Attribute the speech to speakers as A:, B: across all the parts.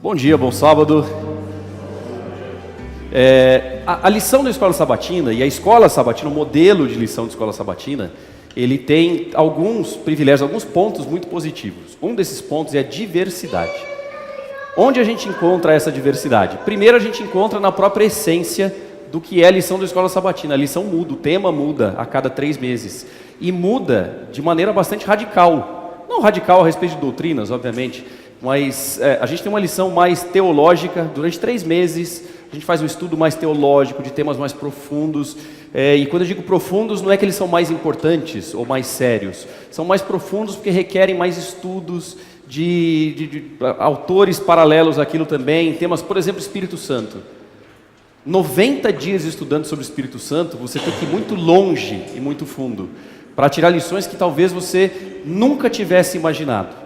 A: Bom dia, bom sábado. A lição da Escola Sabatina e a Escola Sabatina, o modelo de lição de Escola Sabatina, ele tem alguns privilégios, alguns pontos muito positivos. Um desses pontos é a diversidade. Onde a gente encontra essa diversidade? Primeiro, a gente encontra na própria essência do que é a lição da Escola Sabatina. A lição muda, o tema muda a cada 3 meses. E muda de maneira bastante radical. Não radical a respeito de doutrinas, obviamente, mas a gente tem uma lição mais teológica durante 3 meses. A gente faz um estudo mais teológico, de temas mais profundos. E quando eu digo profundos, não é que eles são mais importantes ou mais sérios. São mais profundos porque requerem mais estudos de autores paralelos àquilo também. Temas, por exemplo, Espírito Santo. 90 dias estudando sobre o Espírito Santo, você tem que ir muito longe e muito fundo para tirar lições que talvez você nunca tivesse imaginado.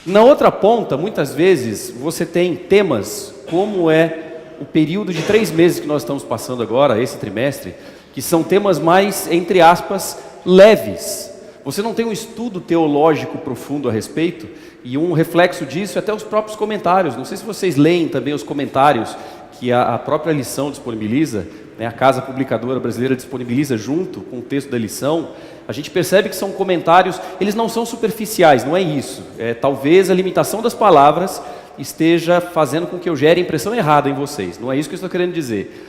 A: Na outra ponta, muitas vezes, você tem temas como é o período de 3 meses que nós estamos passando agora, esse trimestre, que são temas mais, entre aspas, leves. Você não tem um estudo teológico profundo a respeito, e um reflexo disso é até os próprios comentários. Não sei se vocês leem também os comentários que a própria lição disponibiliza, né, a Casa Publicadora Brasileira disponibiliza junto com o texto da lição. A gente percebe que são comentários, eles não são superficiais, não é isso. Talvez a limitação das palavras esteja fazendo com que eu gere a impressão errada em vocês. Não é isso que eu estou querendo dizer.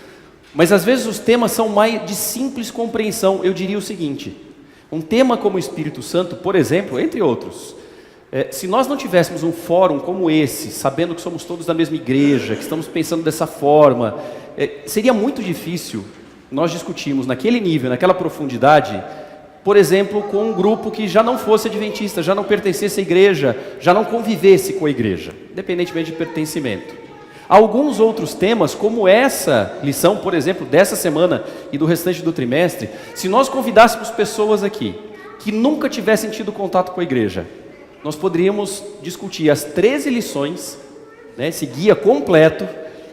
A: Mas às vezes os temas são mais de simples compreensão. Eu diria o seguinte: um tema como o Espírito Santo, por exemplo, entre outros, se nós não tivéssemos um fórum como esse, sabendo que somos todos da mesma igreja, que estamos pensando dessa forma, seria muito difícil nós discutirmos naquele nível, naquela profundidade, por exemplo, com um grupo que já não fosse adventista, já não pertencesse à igreja, já não convivesse com a igreja, independentemente de pertencimento. Alguns outros temas, como essa lição, por exemplo, dessa semana e do restante do trimestre, se nós convidássemos pessoas aqui que nunca tivessem tido contato com a igreja, nós poderíamos discutir as 13 lições, né, esse guia completo,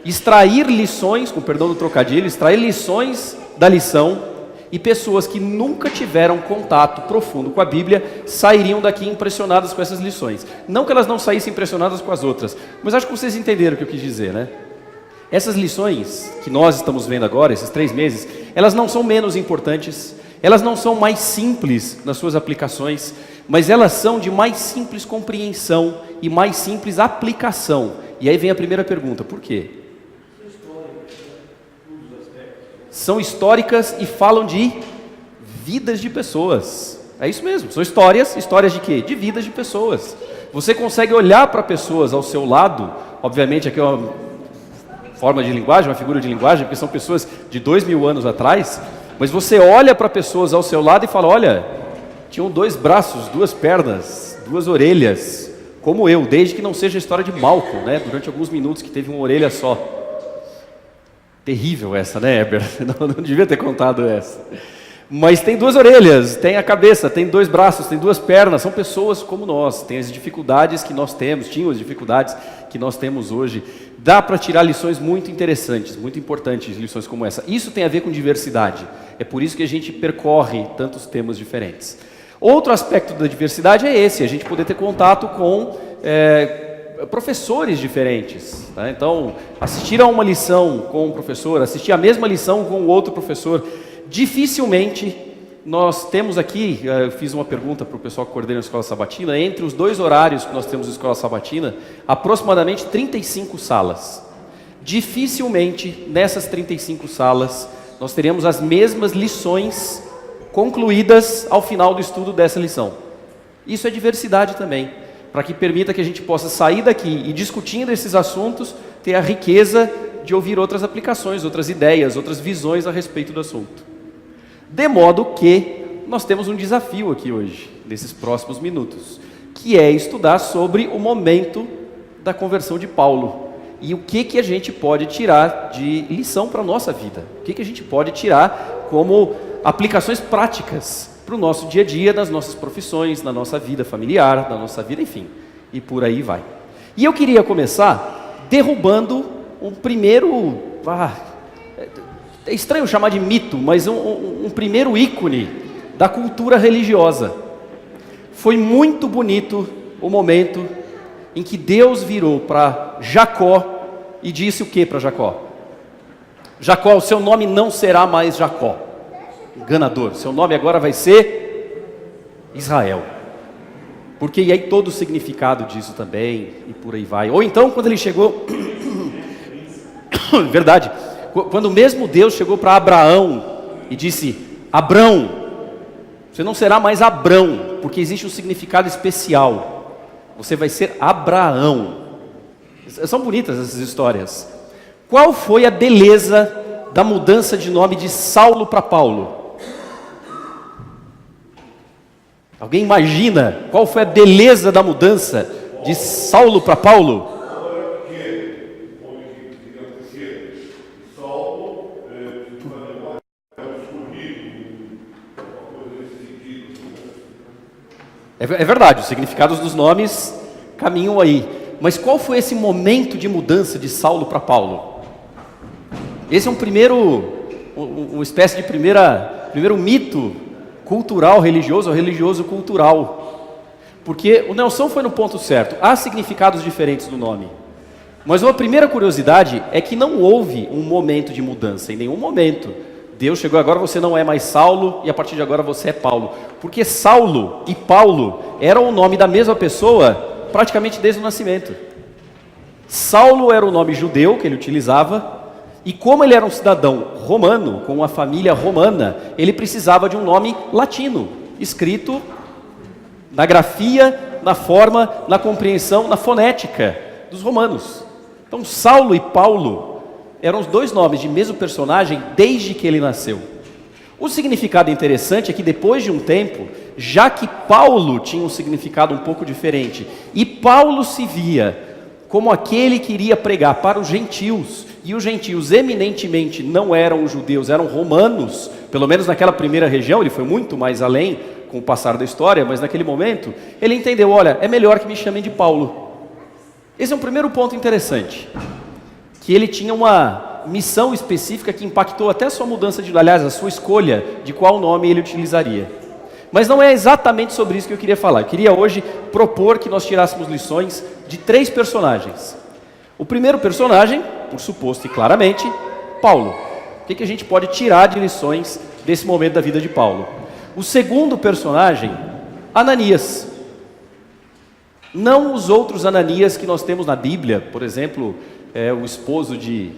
A: extrair lições, com perdão do trocadilho, extrair lições da lição, e pessoas que nunca tiveram contato profundo com a Bíblia sairiam daqui impressionadas com essas lições. Não que elas não saíssem impressionadas com as outras, mas acho que vocês entenderam o que eu quis dizer, né? Essas lições que nós estamos vendo agora, esses 3 meses, elas não são menos importantes, elas não são mais simples nas suas aplicações, mas elas são de mais simples compreensão e mais simples aplicação. E aí vem a primeira pergunta: por quê? São históricas e falam de vidas de pessoas. É isso mesmo, são histórias de quê? De vidas de pessoas. Você consegue olhar para pessoas ao seu lado, obviamente aqui é uma forma de linguagem, uma figura de linguagem, porque são pessoas de 2000 anos atrás, mas você olha para pessoas ao seu lado e fala: olha, tinham 2 braços, 2 pernas, 2 orelhas, como eu, desde que não seja a história de Malcolm, né? Durante alguns minutos que teve uma orelha só. Terrível essa, né, Heber? Não devia ter contado essa. Mas tem 2 orelhas, tem a cabeça, tem 2 braços, tem 2 pernas. São pessoas como nós, tem as dificuldades que nós temos, tinham as dificuldades que nós temos hoje. Dá para tirar lições muito interessantes, muito importantes, lições como essa. Isso tem a ver com diversidade. É por isso que a gente percorre tantos temas diferentes. Outro aspecto da diversidade é esse: a gente poder ter contato com professores diferentes, tá? Então, assistir a uma lição com um professor, assistir a mesma lição com outro professor, dificilmente nós temos aqui, eu fiz uma pergunta para o pessoal que coordena a Escola Sabatina, entre os 2 horários que nós temos na Escola Sabatina, aproximadamente 35 salas. Dificilmente, nessas 35 salas, nós teremos as mesmas lições concluídas ao final do estudo dessa lição. Isso é diversidade também, para que permita que a gente possa sair daqui e, discutindo esses assuntos, ter a riqueza de ouvir outras aplicações, outras ideias, outras visões a respeito do assunto. De modo que nós temos um desafio aqui hoje, nesses próximos minutos, que é estudar sobre o momento da conversão de Paulo e o que a gente pode tirar de lição para a nossa vida, o que a gente pode tirar como aplicações práticas para o nosso dia a dia, nas nossas profissões, na nossa vida familiar, na nossa vida, enfim, e por aí vai. E eu queria começar derrubando um primeiro, é estranho chamar de mito, mas um primeiro ícone da cultura religiosa. Foi muito bonito o momento em que Deus virou para Jacó e disse o que para Jacó? Jacó, o seu nome não será mais Jacó, enganador, seu nome agora vai ser Israel. Porque e aí todo o significado disso também, e por aí vai. Ou então, quando ele chegou, verdade, quando o mesmo Deus chegou para Abraão e disse, Abrão, você não será mais Abrão, porque existe um significado especial, você vai ser Abraão. São bonitas essas histórias. Qual foi a beleza da mudança de nome de Saulo para Paulo? Alguém imagina qual foi a beleza da mudança de Saulo para Paulo? É verdade, os significados dos nomes caminham aí. Mas qual foi esse momento de mudança de Saulo para Paulo? Esse é uma espécie de primeiro mito cultural religioso, ou religioso cultural. Porque o Nelson foi no ponto certo. Há significados diferentes do nome. Mas uma primeira curiosidade é que não houve um momento de mudança, em nenhum momento. Deus chegou, agora você não é mais Saulo e a partir de agora você é Paulo. Porque Saulo e Paulo eram o nome da mesma pessoa praticamente desde o nascimento. Saulo era o nome judeu que ele utilizava, e como ele era um cidadão romano, com uma família romana, ele precisava de um nome latino, escrito na grafia, na forma, na compreensão, na fonética dos romanos. Então Saulo e Paulo eram os dois nomes de mesmo personagem desde que ele nasceu. O significado interessante é que depois de um tempo, já que Paulo tinha um significado um pouco diferente, e Paulo se via como aquele que iria pregar para os gentios, e os gentios eminentemente não eram judeus, eram romanos, pelo menos naquela primeira região, ele foi muito mais além com o passar da história, mas naquele momento, ele entendeu, olha, é melhor que me chamem de Paulo. Esse é um primeiro ponto interessante, que ele tinha uma missão específica que impactou até a sua mudança aliás, a sua escolha de qual nome ele utilizaria. Mas não é exatamente sobre isso que eu queria falar. Eu queria hoje propor que nós tirássemos lições de 3 personagens. O primeiro personagem, por suposto e claramente, Paulo. O que a gente pode tirar de lições desse momento da vida de Paulo? O segundo personagem, Ananias. Não os outros Ananias que nós temos na Bíblia, por exemplo, o esposo de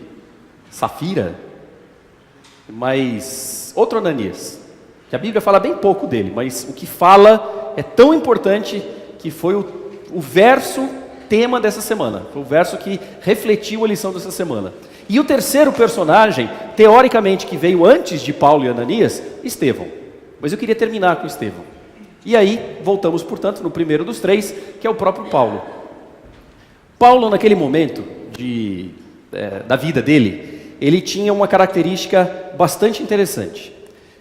A: Safira, mas outro Ananias, que a Bíblia fala bem pouco dele, mas o que fala é tão importante que foi o verso tema dessa semana, foi o verso que refletiu a lição dessa semana. E o terceiro personagem, teoricamente, que veio antes de Paulo e Ananias, Estevão. Mas eu queria terminar com Estevão. E aí, voltamos, portanto, no primeiro dos 3, que é o próprio Paulo. Paulo, naquele momento da vida dele, ele tinha uma característica bastante interessante.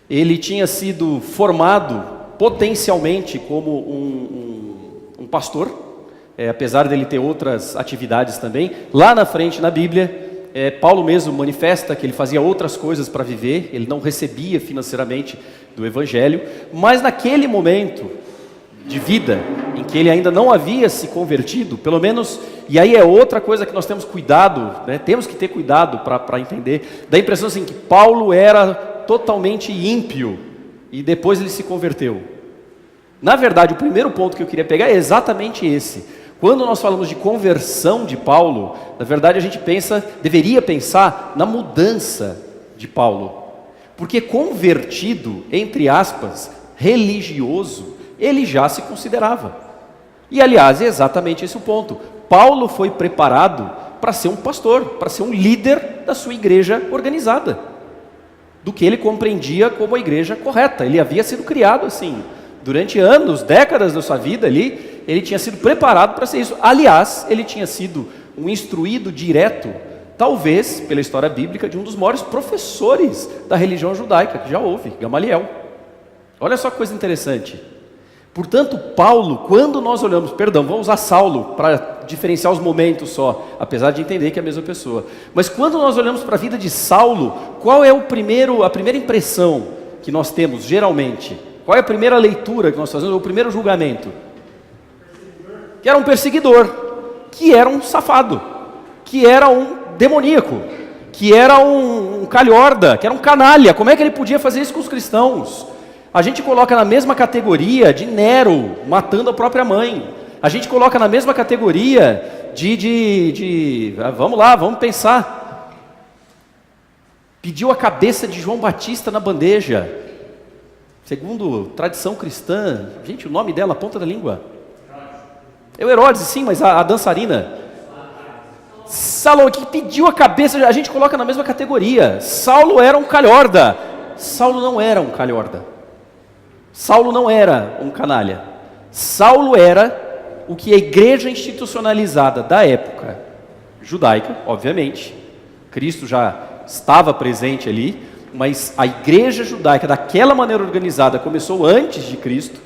A: Ele tinha sido formado potencialmente como um pastor, apesar dele ter outras atividades também. Lá na frente, na Bíblia, Paulo mesmo manifesta que ele fazia outras coisas para viver, ele não recebia financeiramente do Evangelho, mas naquele momento de vida, em que ele ainda não havia se convertido, pelo menos, e aí é outra coisa que nós temos cuidado, temos que ter cuidado para entender, dá a impressão assim que Paulo era totalmente ímpio, e depois ele se converteu. Na verdade, o primeiro ponto que eu queria pegar é exatamente esse. Quando nós falamos de conversão de Paulo, na verdade a gente deveria pensar na mudança de Paulo. Porque convertido, entre aspas, religioso, ele já se considerava. E aliás, é exatamente esse o ponto. Paulo foi preparado para ser um pastor, para ser um líder da sua igreja organizada, do que ele compreendia como a igreja correta. Ele havia sido criado assim. Durante anos, décadas da sua vida ali, ele tinha sido preparado para ser isso. Aliás, ele tinha sido um instruído direto, talvez, pela história bíblica, de um dos maiores professores da religião judaica, que já houve, Gamaliel. Olha só que coisa interessante. Portanto, Paulo, quando nós olhamos, vamos usar Saulo para diferenciar os momentos só, apesar de entender que é a mesma pessoa. Mas quando nós olhamos para a vida de Saulo, qual é a primeira impressão que nós temos, geralmente? Qual é a primeira leitura que nós fazemos, o primeiro julgamento? Que era um perseguidor. que era um safado, que era um demoníaco, que era um calhorda, que era um canalha. Como é que ele podia fazer isso com os cristãos? A gente coloca na mesma categoria de Nero matando a própria mãe. A gente coloca na mesma categoria vamos lá, vamos pensar. Pediu a cabeça de João Batista na bandeja. Segundo tradição cristã, gente, o nome dela, a ponta da língua. É o Herodes, sim, mas a dançarina. Saulo, que pediu a cabeça, a gente coloca na mesma categoria. Saulo era um calhorda. Saulo não era um calhorda. Saulo não era um canalha. Saulo era o que a igreja institucionalizada da época judaica, obviamente, Cristo já estava presente ali, mas a igreja judaica daquela maneira organizada começou antes de Cristo,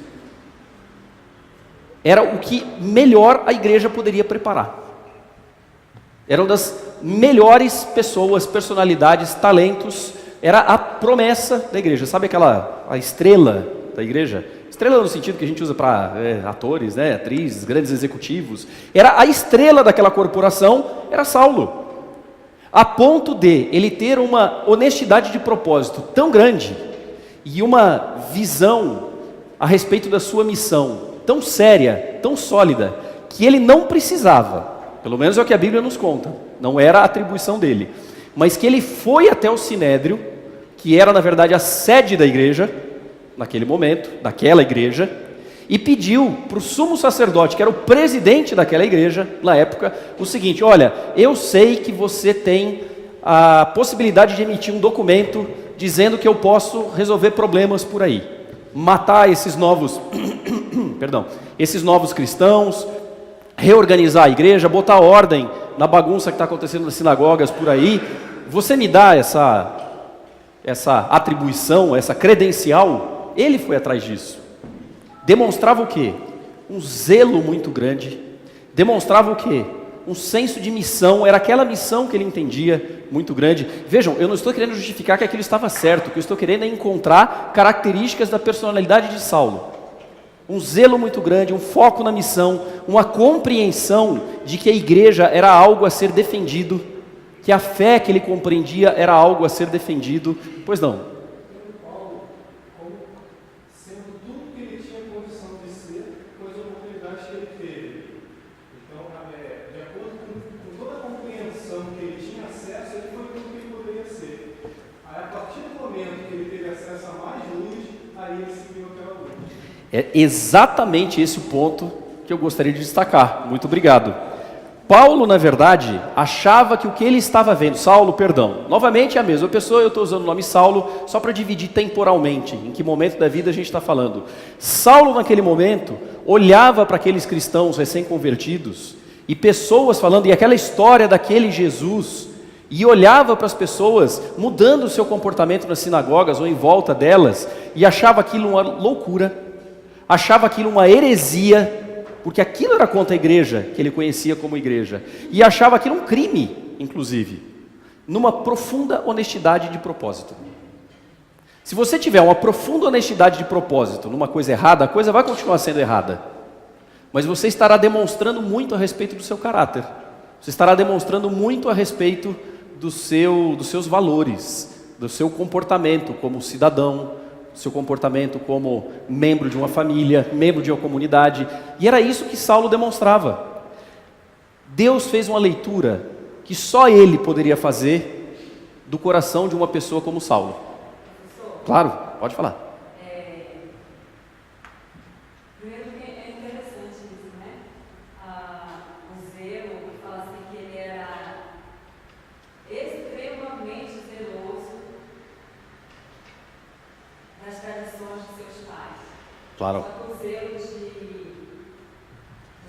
A: era o que melhor a igreja poderia preparar. Eram das melhores pessoas, personalidades, talentos, era a promessa da igreja. Sabe a estrela da igreja? Estrela no sentido que a gente usa para atores, né, atrizes, grandes executivos. Era a estrela daquela corporação, era Saulo. A ponto de ele ter uma honestidade de propósito tão grande e uma visão a respeito da sua missão tão séria, tão sólida, que ele não precisava, pelo menos é o que a Bíblia nos conta, não era a atribuição dele, mas que ele foi até o Sinédrio, que era na verdade a sede da igreja, naquele momento, daquela igreja, e pediu para o sumo sacerdote, que era o presidente daquela igreja, na época, o seguinte: olha, eu sei que você tem a possibilidade de emitir um documento dizendo que eu posso resolver problemas por aí, matar esses novos, esses novos cristãos, reorganizar a igreja, botar ordem na bagunça que está acontecendo nas sinagogas por aí. Você me dá essa atribuição, essa credencial? Ele foi atrás disso. Demonstrava o quê? Um zelo muito grande. Demonstrava o quê? Um senso de missão. Era aquela missão que ele entendia muito grande. Vejam, eu não estou querendo justificar que aquilo estava certo. O que eu estou querendo é encontrar características da personalidade de Saulo. Um zelo muito grande, um foco na missão, uma compreensão de que a igreja era algo a ser defendido, que a fé que ele compreendia era algo a ser defendido. Pois não. É exatamente esse o ponto que eu gostaria de destacar. Muito obrigado. Paulo, na verdade, achava que o que ele estava vendo, Saulo, perdão, novamente é a mesma pessoa, eu estou usando o nome Saulo só para dividir temporalmente, em que momento da vida a gente está falando. Saulo, naquele momento, olhava para aqueles cristãos recém-convertidos, e pessoas falando, e aquela história daquele Jesus, e olhava para as pessoas mudando o seu comportamento nas sinagogas ou em volta delas, e achava aquilo uma loucura, achava aquilo uma heresia, porque aquilo era contra a igreja, que ele conhecia como igreja, e achava aquilo um crime, inclusive, numa profunda honestidade de propósito. Se você tiver uma profunda honestidade de propósito numa coisa errada, a coisa vai continuar sendo errada, mas você estará demonstrando muito a respeito do seu caráter, você estará demonstrando muito a respeito dos seus valores, do seu comportamento como cidadão, seu comportamento como membro de uma família, membro de uma comunidade, e era isso que Saulo demonstrava. Deus fez uma leitura que só ele poderia fazer do coração de uma pessoa como Saulo. Claro, pode falar. Claro.
B: O zelo de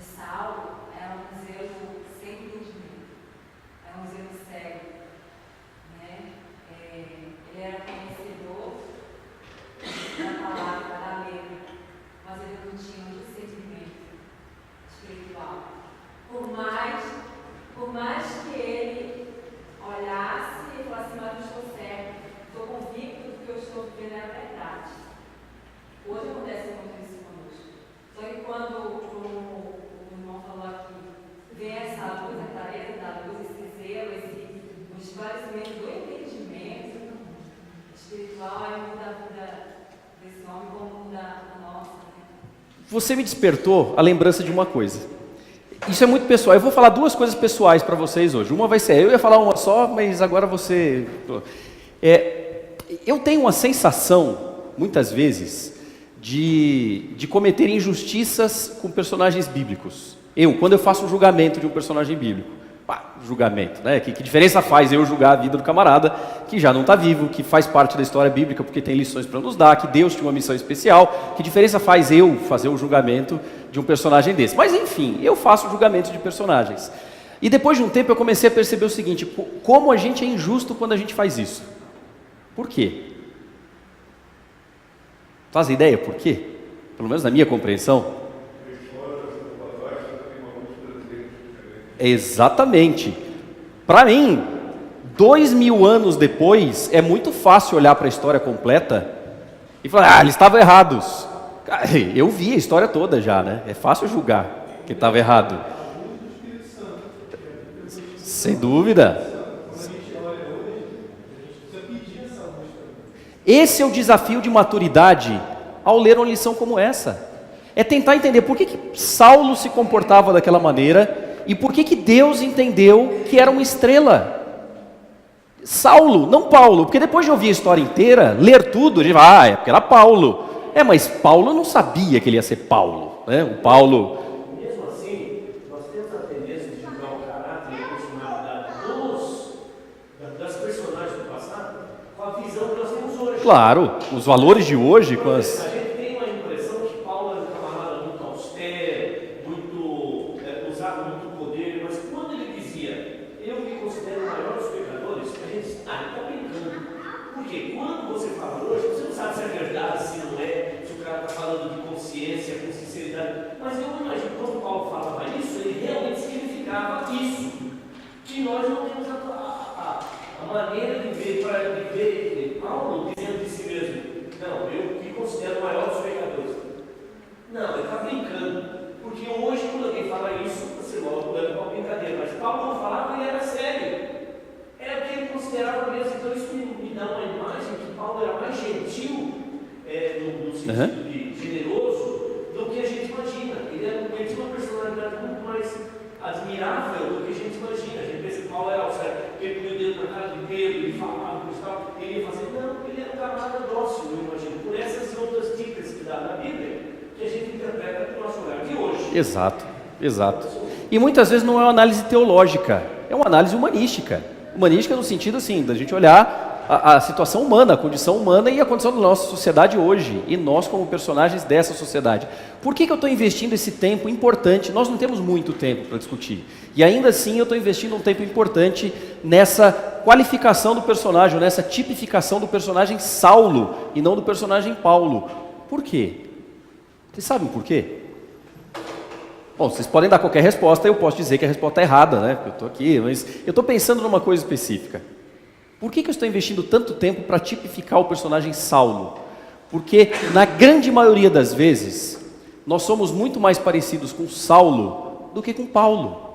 B: Saulo era um zelo sem entendimento, era um zelo cego, né? Ele era conhecedor da palavra, da lei, mas ele não tinha um discernimento espiritual. Por mais que ele olhasse e falasse, mas eu estou certo, estou convicto do que eu estou vivendo é a verdade. Hoje acontece muito isso conosco. Só que quando, como o irmão falou aqui, vem essa luz, a clareza da luz, esse zelo, o esclarecimento do entendimento espiritual, aí muda a vida desse homem como muda a nossa.
A: Você me despertou a lembrança de uma coisa. Isso é muito pessoal. Eu vou falar duas coisas pessoais para vocês hoje. Uma vai ser, eu ia falar uma só, mas agora você... eu tenho uma sensação, muitas vezes, de cometer injustiças com personagens bíblicos. Quando eu faço um julgamento de um personagem bíblico, julgamento, né? Que diferença faz eu julgar a vida do camarada que já não está vivo, que faz parte da história bíblica porque tem lições para nos dar, que Deus tinha uma missão especial, que diferença faz eu fazer o julgamento de um personagem desse? Mas enfim, eu faço julgamentos de personagens. E depois de um tempo eu comecei a perceber o seguinte, como a gente é injusto quando a gente faz isso. Por quê? Faz ideia por quê? Pelo menos na minha compreensão. Exatamente. Para mim, 2000 anos depois, é muito fácil olhar para a história completa e falar, eles estavam errados. Eu vi a história toda já, né? É fácil julgar que estava errado. Sem dúvida. Esse é o desafio de maturidade ao ler uma lição como essa. É tentar entender por que Saulo se comportava daquela maneira e por que Deus entendeu que era uma estrela. Saulo, não Paulo, porque depois de ouvir a história inteira, ler tudo, a gente vai, é porque era Paulo. Mas Paulo não sabia que ele ia ser Paulo, né? O Paulo...
C: Mesmo assim, nós temos a tendência de julgar o caráter e a personalidade das personagens do passado com a visão que nós temos hoje.
A: Claro, os valores de hoje com as...
C: A gente tem uma impressão que Paulo era um camarada muito austero, usava muito poder, mas quando ele dizia, eu me considero o maior dos pecadores, a gente diz, ele está brincando. Porque quando você fala hoje, você não sabe se é verdade, se não é, se o cara está falando de consciência, com sinceridade. Mas eu imagino que quando Paulo falava isso, ele realmente significava isso. Que nós não temos a maneira de ver Paulo dizendo de si mesmo, não, eu me considero o maior dos pecadores. Não, ele está brincando. Porque hoje, quando alguém fala isso, você logo leva uma brincadeira. Mas Paulo não falava e era sério. Era o que ele considerava mesmo. Então isso me dá uma imagem que Paulo era mais gentil, no sentido de generoso, do que a gente imagina. Ele tinha uma personalidade muito mais admirável do que a gente imagina. A gente pensa que Paulo era austero, porque ele punha o dedo na cara de Pedro, ele falava, ele ia fazer. Não, ele era um camarada dócil, eu imagino. Por essas outras dicas que dá na Bíblia, que a gente interpreta do nosso olhar de hoje.
A: Exato. E muitas vezes não é uma análise teológica, é uma análise humanística. Humanística no sentido assim, da gente olhar a situação humana, a condição humana e a condição da nossa sociedade hoje, e nós como personagens dessa sociedade. Por que eu estou investindo esse tempo importante? Nós não temos muito tempo para discutir, e ainda assim eu estou investindo um tempo importante nessa qualificação do personagem, nessa tipificação do personagem Saulo, e não do personagem Paulo. Por quê? Vocês sabem por quê? Bom, vocês podem dar qualquer resposta, eu posso dizer que a resposta é errada, né? Eu estou aqui, mas eu estou pensando numa coisa específica. Por que eu estou investindo tanto tempo para tipificar o personagem Saulo? Porque, na grande maioria das vezes, nós somos muito mais parecidos com Saulo do que com Paulo.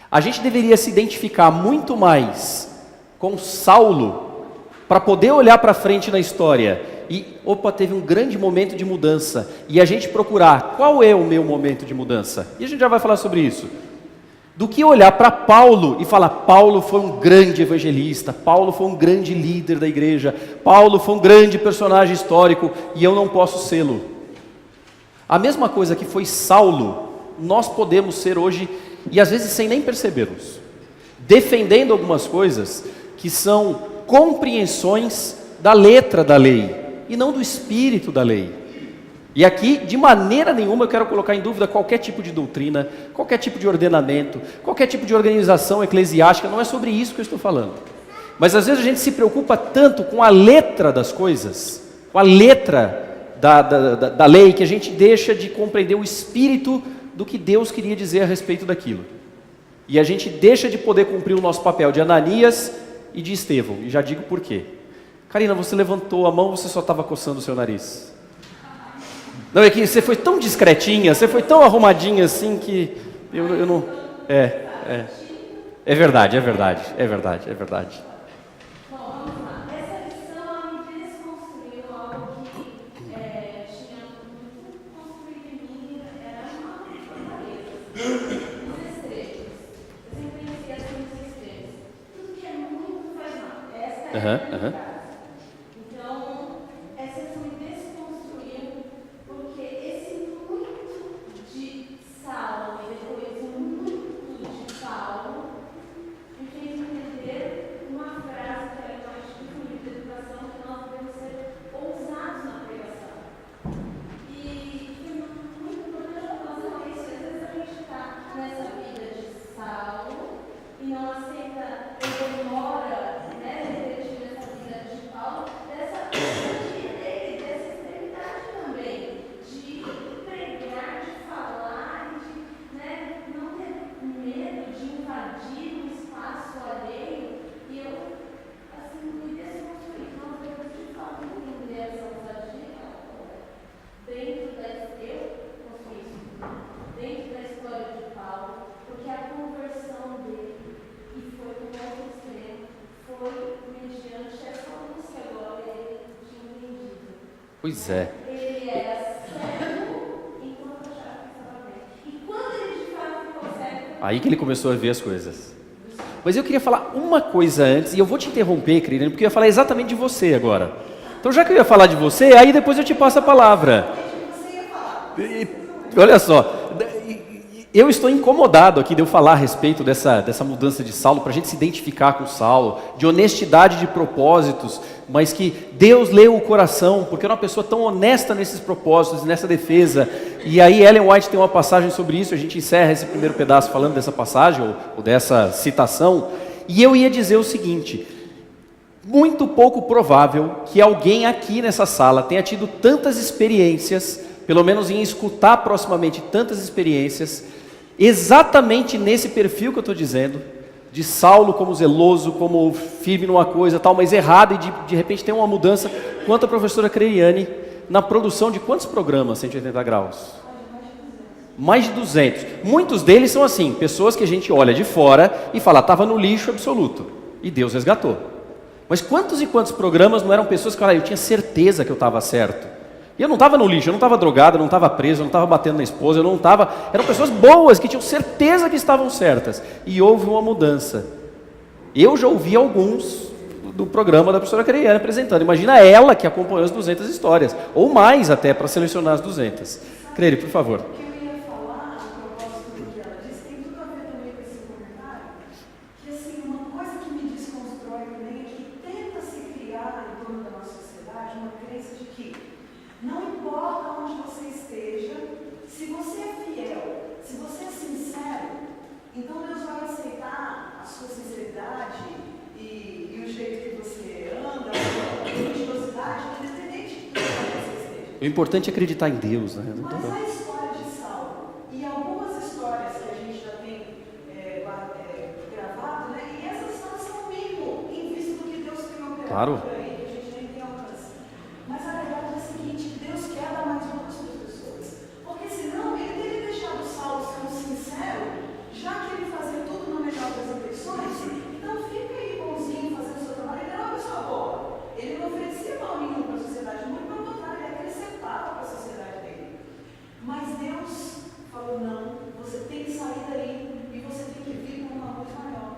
A: A gente deveria se identificar muito mais com Saulo para poder olhar para frente na história e, teve um grande momento de mudança, e a gente procurar qual é o meu momento de mudança. E a gente já vai falar sobre isso. Do que olhar para Paulo e falar, Paulo foi um grande evangelista, Paulo foi um grande líder da igreja, Paulo foi um grande personagem histórico e eu não posso sê-lo. A mesma coisa que foi Saulo, nós podemos ser hoje, e às vezes sem nem percebermos, defendendo algumas coisas que são compreensões da letra da lei e não do espírito da lei. E aqui, de maneira nenhuma, eu quero colocar em dúvida qualquer tipo de doutrina, qualquer tipo de ordenamento, qualquer tipo de organização eclesiástica, não é sobre isso que eu estou falando. Mas às vezes a gente se preocupa tanto com a letra das coisas, com a letra da lei, que a gente deixa de compreender o espírito do que Deus queria dizer a respeito daquilo. E a gente deixa de poder cumprir o nosso papel de Ananias e de Estevão, e já digo por quê. Karina, você levantou a mão ou você só estava coçando o seu nariz? Não, é que você foi tão discretinha, você foi tão arrumadinha assim que... Eu não... É verdade, é verdade, é verdade, é verdade.
D: Bom, vamos lá. Essa lição ela me desconstruiu algo que tinha muito construído em mim, era uma fortaleza. Os extremos. Eu sempre conhecia assim os extremos. Tudo que é muito faz mal. Essa é a minha frase. Então, essa lição me desconstruiu, porque esse muito de Saulo e depois o muito de Paulo me fez entender uma frase que era mais de um livro de educação, que nós devemos ser ousados na pregação. E foi muito importante para nós falar isso. Às vezes a gente está nessa vida de Saulo e não aceita, ou demora, refletir nessa vida de Paulo, dessa ousadia dele, dessa extremidade também, de pregar, de falar, de não ter medo de invadir um espaço alheio. E eu, assim, me desconstruí. Nós devemos de fato entender essa ousadia dentro da história de Paulo, porque a conversão dele, e foi com outro extremo, foi mediante essa luz que agora ele tinha entendido.
A: Pois é.
D: Ele era cego enquanto achava que estava bem. E quando ele de fato ficou cego,
A: Aí que ele começou a ver as coisas. Mas eu queria falar uma coisa antes, e eu vou te interromper, querida, porque eu ia falar exatamente de você agora. Então, já que eu ia falar de você, aí depois eu te passo a palavra. Olha só, eu estou incomodado aqui de eu falar a respeito dessa mudança de Saulo, para a gente se identificar com Saulo, de honestidade de propósitos, mas que Deus leu o coração, porque era uma pessoa tão honesta nesses propósitos, nessa defesa. E aí Ellen White tem uma passagem sobre isso, a gente encerra esse primeiro pedaço falando dessa passagem, ou dessa citação, e eu ia dizer o seguinte: muito pouco provável que alguém aqui nessa sala tenha tido tantas experiências, pelo menos em escutar proximamente tantas experiências, exatamente nesse perfil que eu estou dizendo, de Saulo como zeloso, como firme numa coisa tal, mas errado, e de repente tem uma mudança, quanto a professora Creiane, na produção de quantos programas, 180 graus? Mais de 200. Muitos deles são assim, pessoas que a gente olha de fora e fala, estava no lixo absoluto, e Deus resgatou. Mas quantos e quantos programas não eram pessoas que falaram, eu tinha certeza que eu estava certo. E eu não estava no lixo, eu não estava drogado, eu não estava preso, eu não estava batendo na esposa, eu não estava... Eram pessoas boas, que tinham certeza que estavam certas. E houve uma mudança. Eu já ouvi alguns do programa da professora Creiane apresentando. Imagina ela que acompanhou as 200 histórias. Ou mais até, para selecionar as 200. Creire, por favor.
E: O que eu ia falar, a propósito do que ela disse, tem tudo a ver também com esse comentário, que assim, uma coisa que me desconstrói também é que tenta se criar em torno da nossa sociedade uma crença de que não importa onde você esteja, se você é fiel, se você é sincero, então Deus vai aceitar a sua sinceridade e o jeito que você anda, a religiosidade, independente de onde você esteja.
A: O importante é acreditar em Deus, né?
E: Mas a história de Saulo e algumas histórias que a gente já tem gravado, né? E essas histórias são o mínimo em vista do que Deus tem operado
A: Claro.
E: por aí, que a gente nem tem alcance. Mas a verdade é a seguinte: Deus quer dar mais luz para as pessoas. Porque senão ele teria deixado Saulo sendo sincero, já que ele fazia tudo no melhor das intenções, então fica aí bonzinho fazendo o seu trabalho. Ele era uma pessoa boa. Ele não oferecia mal nenhum para a sociedade, muito pelo contrário, ele acrescentava para a sociedade dele. Mas Deus falou, não, você tem que sair daí e você tem que vir com uma luz maior.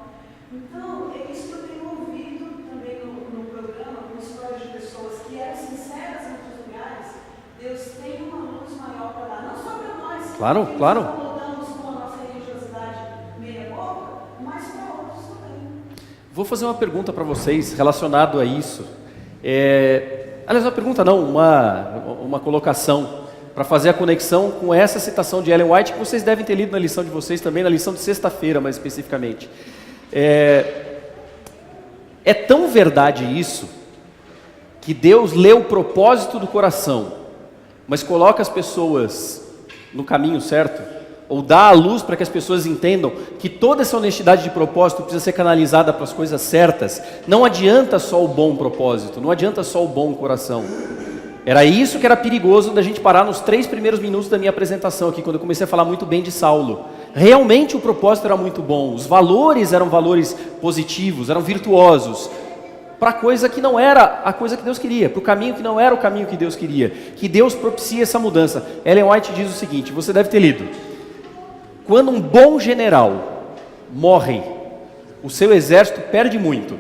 E: Então, é isso que eu tenho ouvido também no programa, com histórias de pessoas que eram sinceras em outros lugares. Deus tem uma luz maior para dar, não só para nós,
A: Claro,
E: que
A: claro.
E: nos incomodamos com a nossa religiosidade meia boca, mas para outros também.
A: Vou fazer uma pergunta para vocês relacionado a isso. Aliás, uma pergunta não, uma colocação para fazer a conexão com essa citação de Ellen White que vocês devem ter lido na lição de vocês também, na lição de sexta-feira mais especificamente. É tão verdade isso que Deus lê o propósito do coração, mas coloca as pessoas no caminho certo, ou dá a luz para que as pessoas entendam que toda essa honestidade de propósito precisa ser canalizada para as coisas certas. Não adianta só o bom propósito, não adianta só o bom coração. Era isso que era perigoso da gente parar nos 3 primeiros minutos da minha apresentação aqui, quando eu comecei a falar muito bem de Saulo. realmente o propósito era muito bom, os valores eram valores positivos, eram virtuosos, para a coisa que não era a coisa que Deus queria, para o caminho que não era o caminho que Deus queria, que Deus propicia essa mudança. Ellen White diz o seguinte, você deve ter lido: quando um bom general morre, o seu exército perde muito.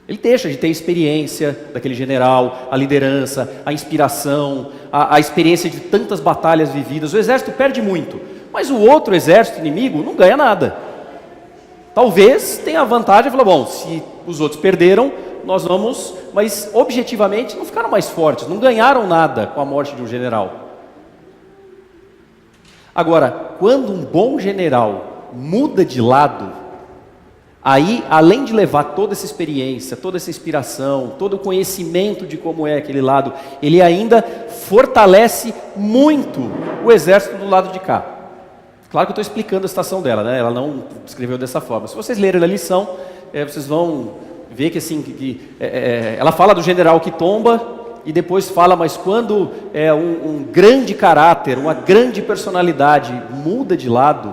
A: Ele deixa de ter a experiência daquele general, a liderança, a inspiração, a experiência de tantas batalhas vividas. O exército perde muito, mas o outro exército inimigo não ganha nada. Talvez tenha a vantagem de falar, bom, se os outros perderam, nós vamos, mas objetivamente não ficaram mais fortes, não ganharam nada com a morte de um general. Agora, quando um bom general muda de lado, aí, além de levar toda essa experiência, toda essa inspiração, todo o conhecimento de como é aquele lado, ele ainda fortalece muito o exército do lado de cá. Claro que eu estou explicando a situação dela, né? Ela não escreveu dessa forma. Se vocês lerem a lição, vocês vão ver que assim, ela fala do general que tomba e depois fala, mas quando um grande caráter, uma grande personalidade muda de lado,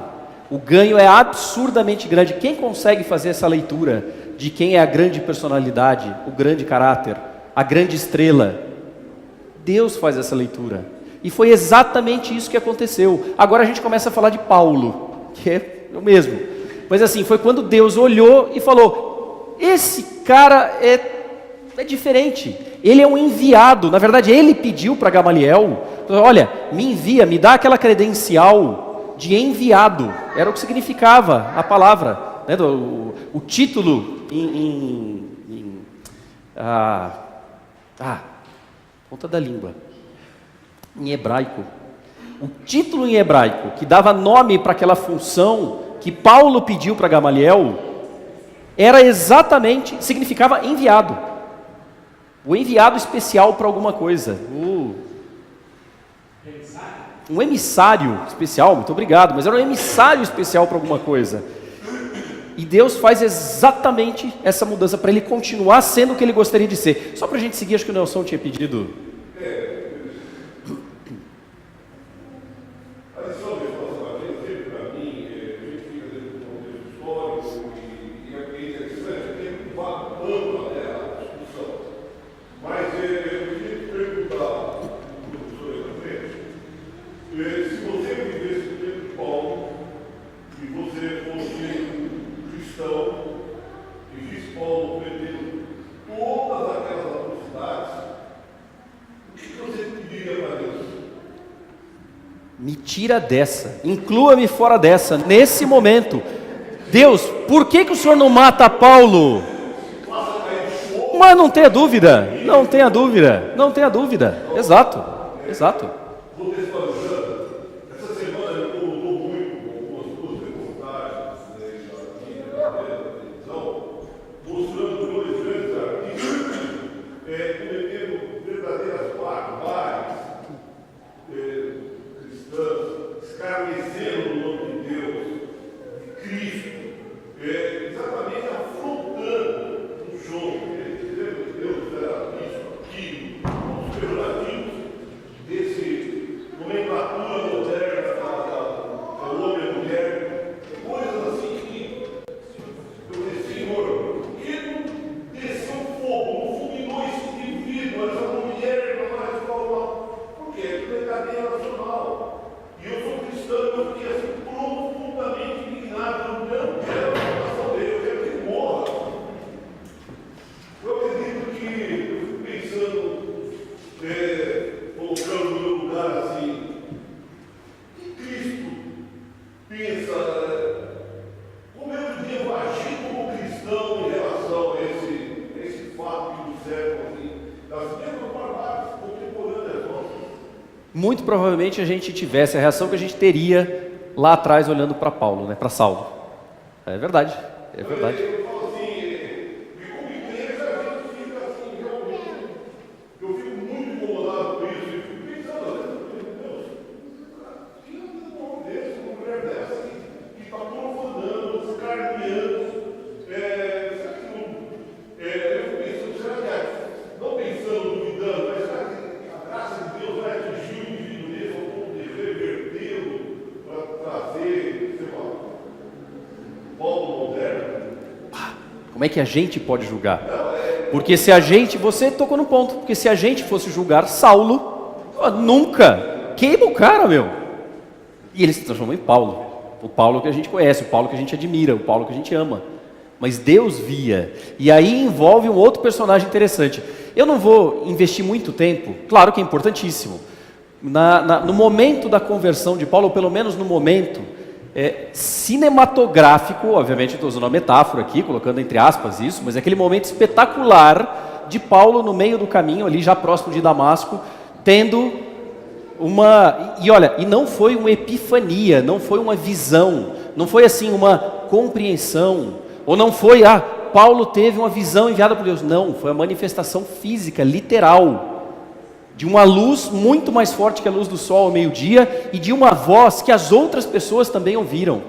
A: o ganho é absurdamente grande. Quem consegue fazer essa leitura de quem é a grande personalidade, o grande caráter, a grande estrela? Deus faz essa leitura. E foi exatamente isso que aconteceu. Agora a gente começa a falar de Paulo, que é o mesmo. Mas assim, foi quando Deus olhou e falou, esse cara é diferente. Ele é um enviado. Na verdade, ele pediu para Gamaliel, olha, me envia, me dá aquela credencial de enviado. Era o que significava a palavra, né? O título ponta da língua, em hebraico. O título em hebraico que dava nome para aquela função que Paulo pediu para Gamaliel era exatamente, significava enviado. O enviado especial para alguma coisa. Um emissário especial, muito obrigado, mas era um emissário especial para alguma coisa. E Deus faz exatamente essa mudança para ele continuar sendo o que ele gostaria de ser. Só para a gente seguir, acho que o Nelson tinha pedido.
F: A lição de relacionamento, sempre para mim, a gente fica dentro do contexto histórico e é interessante, tem um ampla a discussão. Mas eu queria te perguntar, professor, na frente, se você vivesse o tempo de Paulo e você fosse cristão e visse Paulo cometendo todas aquelas atrocidades, o que você pediria para Deus?
A: Me tira dessa, inclua-me fora dessa, nesse momento. Deus, por que o Senhor não mata Paulo? Mas não tenha dúvida, não tenha dúvida, não tenha dúvida. Exato, exato.
F: Contextualizando, essa semana eu estou muito com as duas reportagens da televisão, mostrando dois grandes artistas cometendo verdadeiras barbáries cristãs, escarnecendo o nome de Deus, de Cristo, exatamente afrontando um show, dizendo que Deus era isso, aquilo, os pejorativos desse nomenclatura moderna da homem e mulher, coisas assim que eu disse, Senhor, por que não desceu fogo, não fulminou esse indivíduo, essa mulher, mas por quê? Porque é cadeia nacional. E eu sou cristão, eu fiquei assim profundamente indignado, eu não quero a salvação dele, eu quero que ele morra. Eu acredito que, eu fico pensando, colocando no meu lugar assim, que Cristo pensa, como eu devo agir como cristão em relação a esse fato que nos serve assim, das mesmas barbáries contemporâneas nossas.
A: Muito provavelmente a gente tivesse a reação que a gente teria lá atrás olhando para Paulo, né, para Saulo. É verdade, é verdade.
F: Eu falo assim, como igreja a gente fica assim, realmente, eu fico muito incomodado com isso, eu fico pensando, às vezes, meu Deus, tinha um homem desse, uma mulher dessa, que está profanando, escarneando, será que não, eu fico pensando, será que, não pensando, duvidando, mas será que a graça de Deus vai atingir o indivíduo desse ao ponto de revertê-lo para trazer
A: Como é que a gente pode julgar? Porque se a gente, você tocou no ponto, porque se a gente fosse julgar Saulo, nunca, queima o cara, meu. E ele se transformou em Paulo. O Paulo que a gente conhece, o Paulo que a gente admira, o Paulo que a gente ama. Mas Deus via. E aí envolve um outro personagem interessante. Eu não vou investir muito tempo, claro que é importantíssimo. No momento da conversão de Paulo, ou pelo menos no momento cinematográfico, obviamente estou usando uma metáfora aqui, colocando entre aspas isso, mas é aquele momento espetacular de Paulo no meio do caminho, ali já próximo de Damasco, tendo uma... E olha, e não foi uma epifania, não foi uma visão, não foi assim uma compreensão, ou não foi, Paulo teve uma visão enviada por Deus. Não, foi a manifestação física, literal, de uma luz muito mais forte que a luz do sol ao meio-dia, e de uma voz que as outras pessoas também ouviram.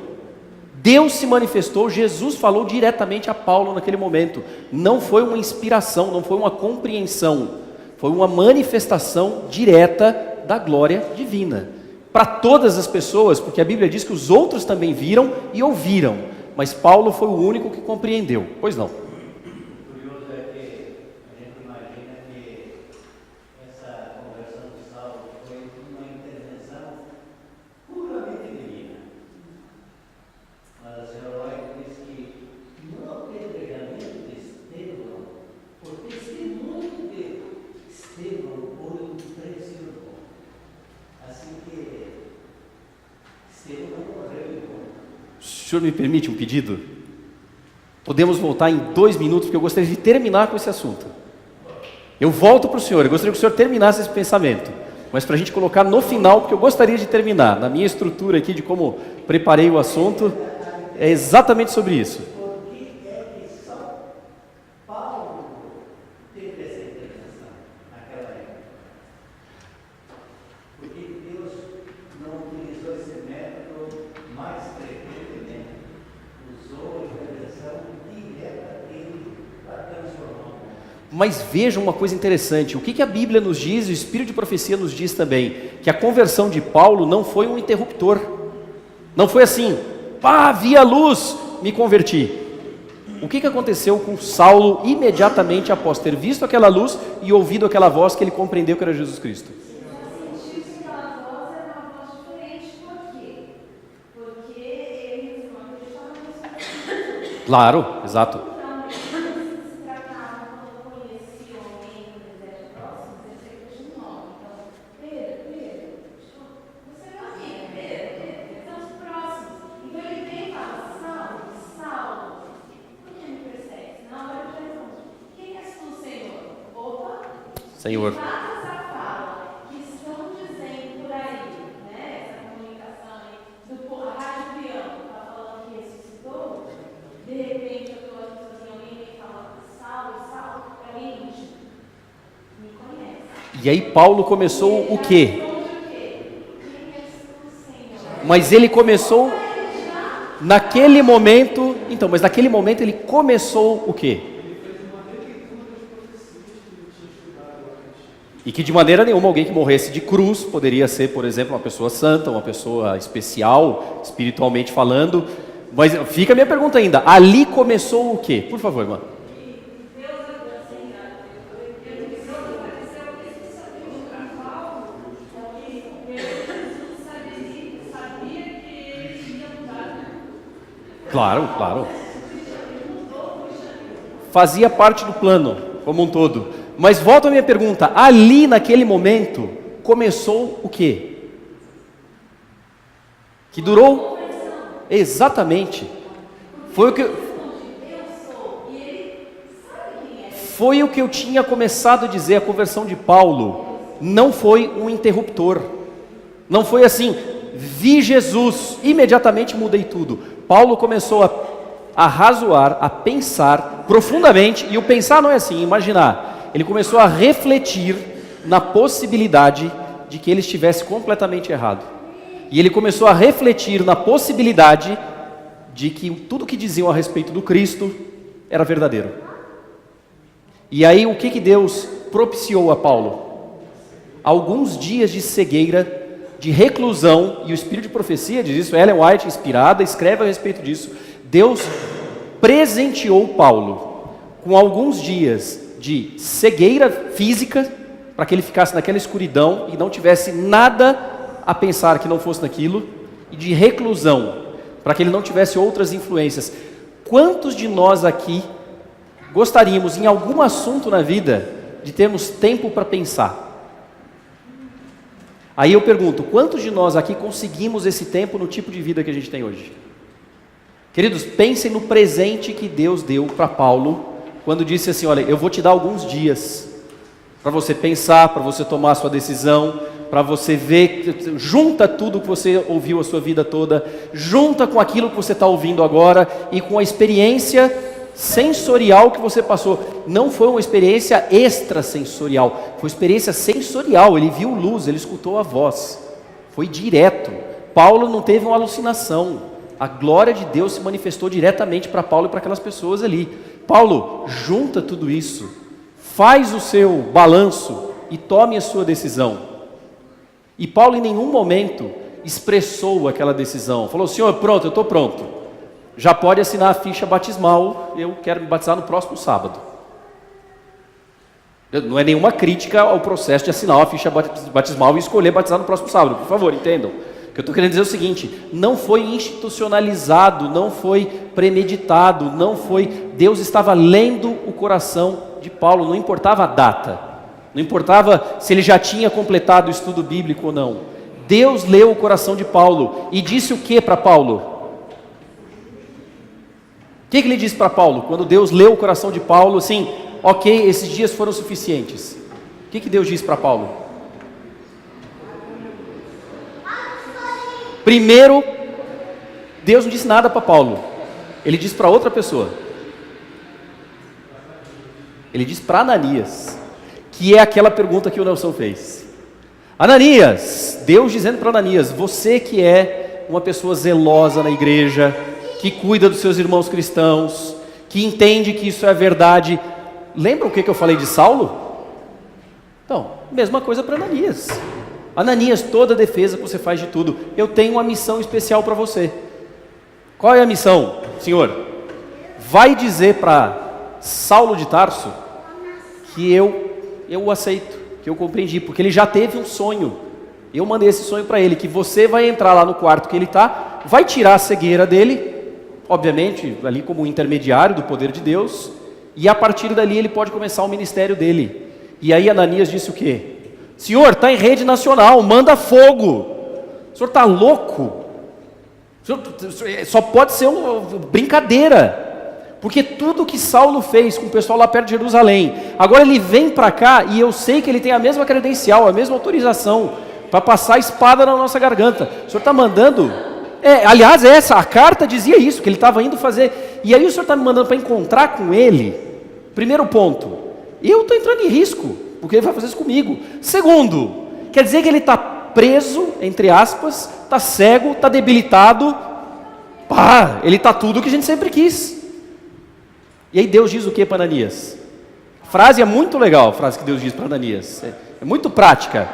A: Deus se manifestou, Jesus falou diretamente a Paulo naquele momento. Não foi uma inspiração, não foi uma compreensão, foi uma manifestação direta da glória divina. Para todas as pessoas, porque a Bíblia diz que os outros também viram e ouviram, mas Paulo foi o único que compreendeu. Pois não.
G: O curioso é que a gente imagina que essa conversão de Saulo foi uma intervenção puramente divina. Mas a senhora White diz que no apedregamento de Estevão, por testemunho de Estevão, o impressionou. Assim que Estevão não morreu em bom.
A: O senhor me permite um pedido? Podemos voltar em 2 minutos, porque eu gostaria de terminar com esse assunto. Eu volto para o senhor, eu gostaria que o senhor terminasse esse pensamento, mas para a gente colocar no final, porque eu gostaria de terminar. Na minha estrutura aqui de como preparei o assunto, é exatamente sobre isso.
G: Por que é que só Paulo teve essa intervenção naquela época? Porque Deus não utilizou esse método mais frequentemente, usou a intervenção direta dele para transformar o mundo.
A: Mas vejam uma coisa interessante, o que a Bíblia nos diz, o Espírito de Profecia nos diz também, que a conversão de Paulo não foi um interruptor, não foi assim, vi a luz, me converti. O que aconteceu com Saulo imediatamente após ter visto aquela luz e ouvido aquela voz que ele compreendeu que era Jesus Cristo?
D: Eu senti que aquela voz era uma voz diferente. Por quê? Porque eles não acreditavam nisso.
A: Claro, exato.
D: Naturalmente, eles se tratavam quando conheciam alguém no deserto próximo, eles repetiam o nome. Então, Pedro, você é meu amigo, Pedro, estamos próximos. Então ele vem e fala, Saulo, por que me persegue? Na hora eu pergunto, quem és tu, Senhor? Opa!
A: Senhor.
D: Exatas a fala que estão dizendo por aí, né, essa comunicação aí, do rádio peão, está falando que ressuscitou, de repente eu estou aqui sozinho, alguém vem e fala, Saulo, para mim, me conhece.
A: E aí Paulo começou o quê?
D: Responde o quê? Quem és tu, Senhor?
A: Mas ele começou naquele momento, então, mas naquele momento ele começou o quê? E que de maneira nenhuma alguém que morresse de cruz poderia ser, por exemplo, uma pessoa santa, uma pessoa especial, espiritualmente falando. Mas fica a minha pergunta ainda, ali começou o quê? Por favor, irmã. Claro, claro. Fazia parte do plano, como um todo. Mas volto à minha pergunta, ali naquele momento, começou o quê? Que durou? Exatamente. Foi o que eu tinha começado a dizer, a conversão de Paulo não foi um interruptor. Não foi assim, vi Jesus, imediatamente mudei tudo. Paulo começou a razoar, a pensar profundamente, e o pensar não é assim, imaginar. Ele começou a refletir na possibilidade de que ele estivesse completamente errado. E ele começou a refletir na possibilidade de que tudo que diziam a respeito do Cristo era verdadeiro. E aí o que Deus propiciou a Paulo? Alguns dias de cegueira, de reclusão, e o Espírito de Profecia diz isso, Ellen White, inspirada, escreve a respeito disso. Deus presenteou Paulo com alguns dias de cegueira física, para que ele ficasse naquela escuridão e não tivesse nada a pensar que não fosse naquilo, e de reclusão, para que ele não tivesse outras influências. Quantos de nós aqui gostaríamos, em algum assunto na vida, de termos tempo para pensar? Aí eu pergunto, quantos de nós aqui conseguimos esse tempo no tipo de vida que a gente tem hoje? Queridos, pensem no presente que Deus deu para Paulo, quando disse assim, olha, eu vou te dar alguns dias, para você pensar, para você tomar a sua decisão, para você ver, junta tudo que você ouviu a sua vida toda, junta com aquilo que você está ouvindo agora, e com a experiência sensorial que você passou. Não foi uma experiência extrasensorial, foi uma experiência sensorial. Ele viu luz, ele escutou a voz, foi direto. Paulo não teve uma alucinação, a glória de Deus se manifestou diretamente para Paulo e para aquelas pessoas ali. Paulo, junta tudo isso, faz o seu balanço e tome a sua decisão. E Paulo em nenhum momento expressou aquela decisão, falou, Senhor, pronto, eu estou pronto, já pode assinar a ficha batismal, eu quero me batizar no próximo sábado. Não é nenhuma crítica ao processo de assinar a ficha batismal e escolher batizar no próximo sábado, por favor, entendam. O que eu estou querendo dizer é o seguinte, não foi institucionalizado, não foi premeditado, não foi... Deus estava lendo o coração de Paulo, não importava a data, não importava se ele já tinha completado o estudo bíblico ou não. Deus leu o coração de Paulo e disse o que para Paulo? O que ele disse para Paulo? Quando Deus leu o coração de Paulo, assim, ok, esses dias foram suficientes. O que Deus disse para Paulo? Primeiro, Deus não disse nada para Paulo. Ele disse para outra pessoa. Ele disse para Ananias, que é aquela pergunta que o Nelson fez. Ananias, Deus dizendo para Ananias, você que é uma pessoa zelosa na igreja, que cuida dos seus irmãos cristãos, que entende que isso é a verdade. Lembra o que eu falei de Saulo? Então, mesma coisa para Ananias. Ananias, toda a defesa que você faz de tudo, eu tenho uma missão especial para você. Qual é a missão, Senhor? Vai dizer para Saulo de Tarso que eu o aceito, que eu compreendi, porque ele já teve um sonho. Eu mandei esse sonho para ele, que você vai entrar lá no quarto que ele está, vai tirar a cegueira dele, obviamente, ali como intermediário do poder de Deus, e a partir dali ele pode começar o ministério dele. E aí Ananias disse o quê? Senhor, está em rede nacional, manda fogo. O senhor está louco? Só pode ser uma brincadeira. Porque tudo que Saulo fez com o pessoal lá perto de Jerusalém, agora ele vem para cá e eu sei que ele tem a mesma credencial, a mesma autorização para passar a espada na nossa garganta. O senhor está mandando... aliás, a carta dizia isso, que ele estava indo fazer. E aí o senhor está me mandando para encontrar com ele. Primeiro ponto, eu estou entrando em risco, porque ele vai fazer isso comigo. Segundo, quer dizer que ele está preso, entre aspas, está cego, está debilitado. Ele está tudo o que a gente sempre quis. E aí Deus diz o que para Ananias? A frase é muito legal, a frase que Deus diz para Ananias. É muito prática.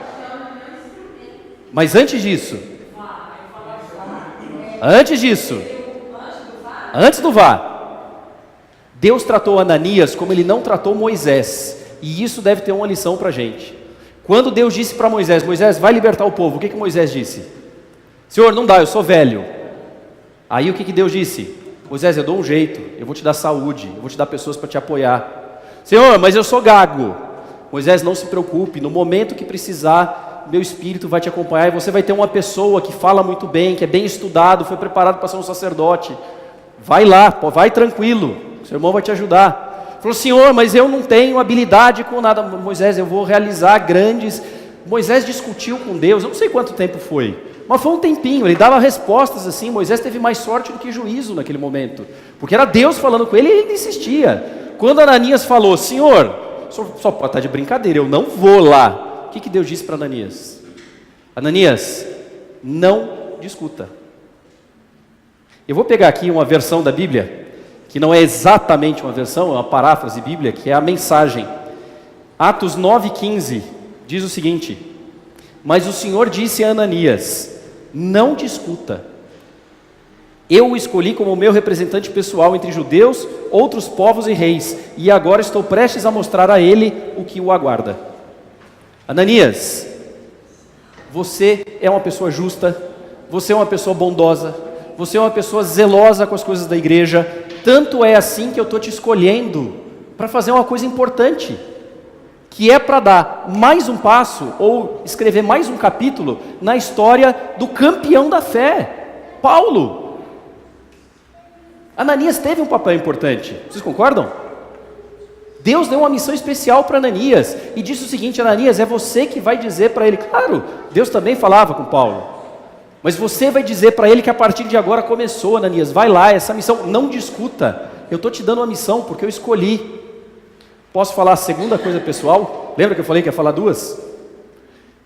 A: Mas antes disso, antes do vá, Deus tratou Ananias como ele não tratou Moisés. E isso deve ter uma lição para a gente. Quando Deus disse para Moisés, Moisés, vai libertar o povo, o que Moisés disse? Senhor, não dá, eu sou velho. Aí o que Deus disse? Moisés, eu dou um jeito, eu vou te dar saúde, eu vou te dar pessoas para te apoiar. Senhor, mas eu sou gago. Moisés, não se preocupe, no momento que precisar, meu espírito vai te acompanhar e você vai ter uma pessoa que fala muito bem, que é bem estudado, foi preparado para ser um sacerdote. Vai lá, vai tranquilo, seu irmão vai te ajudar. Falou, Senhor, mas eu não tenho habilidade com nada. Moisés, eu vou realizar grandes... Moisés discutiu com Deus, eu não sei quanto tempo foi, mas foi um tempinho, ele dava respostas assim. Moisés teve mais sorte do que juízo naquele momento, porque era Deus falando com ele e ele insistia. Quando Ananias falou, Senhor, só pode estar de brincadeira, eu não vou lá. O que Deus disse para Ananias? Ananias, não discuta. Eu vou pegar aqui uma versão da Bíblia, que não é exatamente uma versão, é uma paráfrase bíblica, que é a mensagem. Atos 9,15 diz o seguinte: mas o Senhor disse a Ananias, não discuta, Eu o escolhi como meu representante pessoal entre judeus, outros povos e reis, e agora estou prestes a mostrar a ele o que o aguarda. Ananias, você é uma pessoa justa, você é uma pessoa bondosa, você é uma pessoa zelosa com as coisas da igreja, tanto é assim que eu estou te escolhendo para fazer uma coisa importante, que é para dar mais um passo, ou escrever mais um capítulo na história do campeão da fé, Paulo. Ananias teve um papel importante, vocês concordam? Deus deu uma missão especial para Ananias, e disse o seguinte: Ananias, é você que vai dizer para ele. Claro, Deus também falava com Paulo, mas você vai dizer para ele que a partir de agora começou, Ananias, vai lá, essa missão, não discuta, eu estou te dando uma missão, porque eu escolhi. Posso falar a segunda coisa pessoal? Lembra que eu falei que ia falar duas?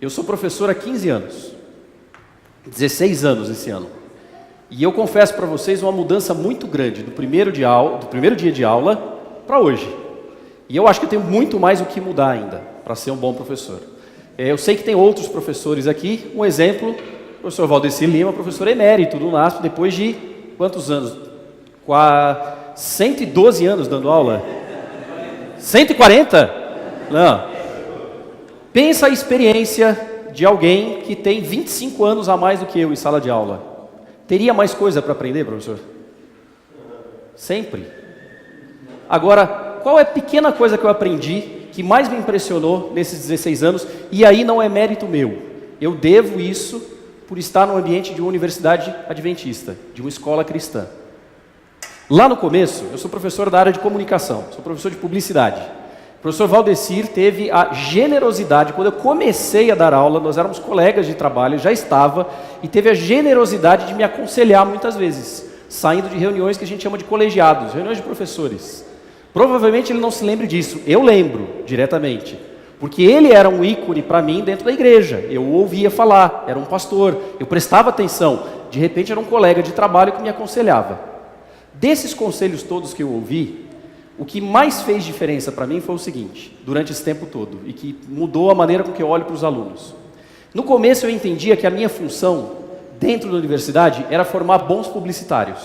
A: Eu sou professor há 15 anos, 16 anos esse ano, e eu confesso para vocês uma mudança muito grande do primeiro dia de aula para hoje. E eu acho que eu tenho muito mais o que mudar ainda para ser um bom professor. Eu sei que tem outros professores aqui, um exemplo, o professor Valdecir Lima, professor emérito do NASP, depois de quantos anos? 112 anos dando aula? 140? Não. Pensa a experiência de alguém que tem 25 anos a mais do que eu em sala de aula. Teria mais coisa para aprender, professor? Sempre. Agora, qual é a pequena coisa que eu aprendi, que mais me impressionou nesses 16 anos, e aí não é mérito meu. Eu devo isso por estar no ambiente de uma universidade adventista, de uma escola cristã. Lá no começo, eu sou professor da área de comunicação, sou professor de publicidade. O professor Valdecir teve a generosidade, quando eu comecei a dar aula, nós éramos colegas de trabalho, já estava, e teve a generosidade de me aconselhar muitas vezes, saindo de reuniões que a gente chama de colegiados, reuniões de professores. Provavelmente ele não se lembre disso, eu lembro diretamente, porque ele era um ícone para mim dentro da igreja, eu o ouvia falar, era um pastor, eu prestava atenção, de repente era um colega de trabalho que me aconselhava. Desses conselhos todos que eu ouvi, o que mais fez diferença para mim foi o seguinte, durante esse tempo todo, e que mudou a maneira com que eu olho para os alunos. No começo eu entendia que a minha função dentro da universidade era formar bons publicitários.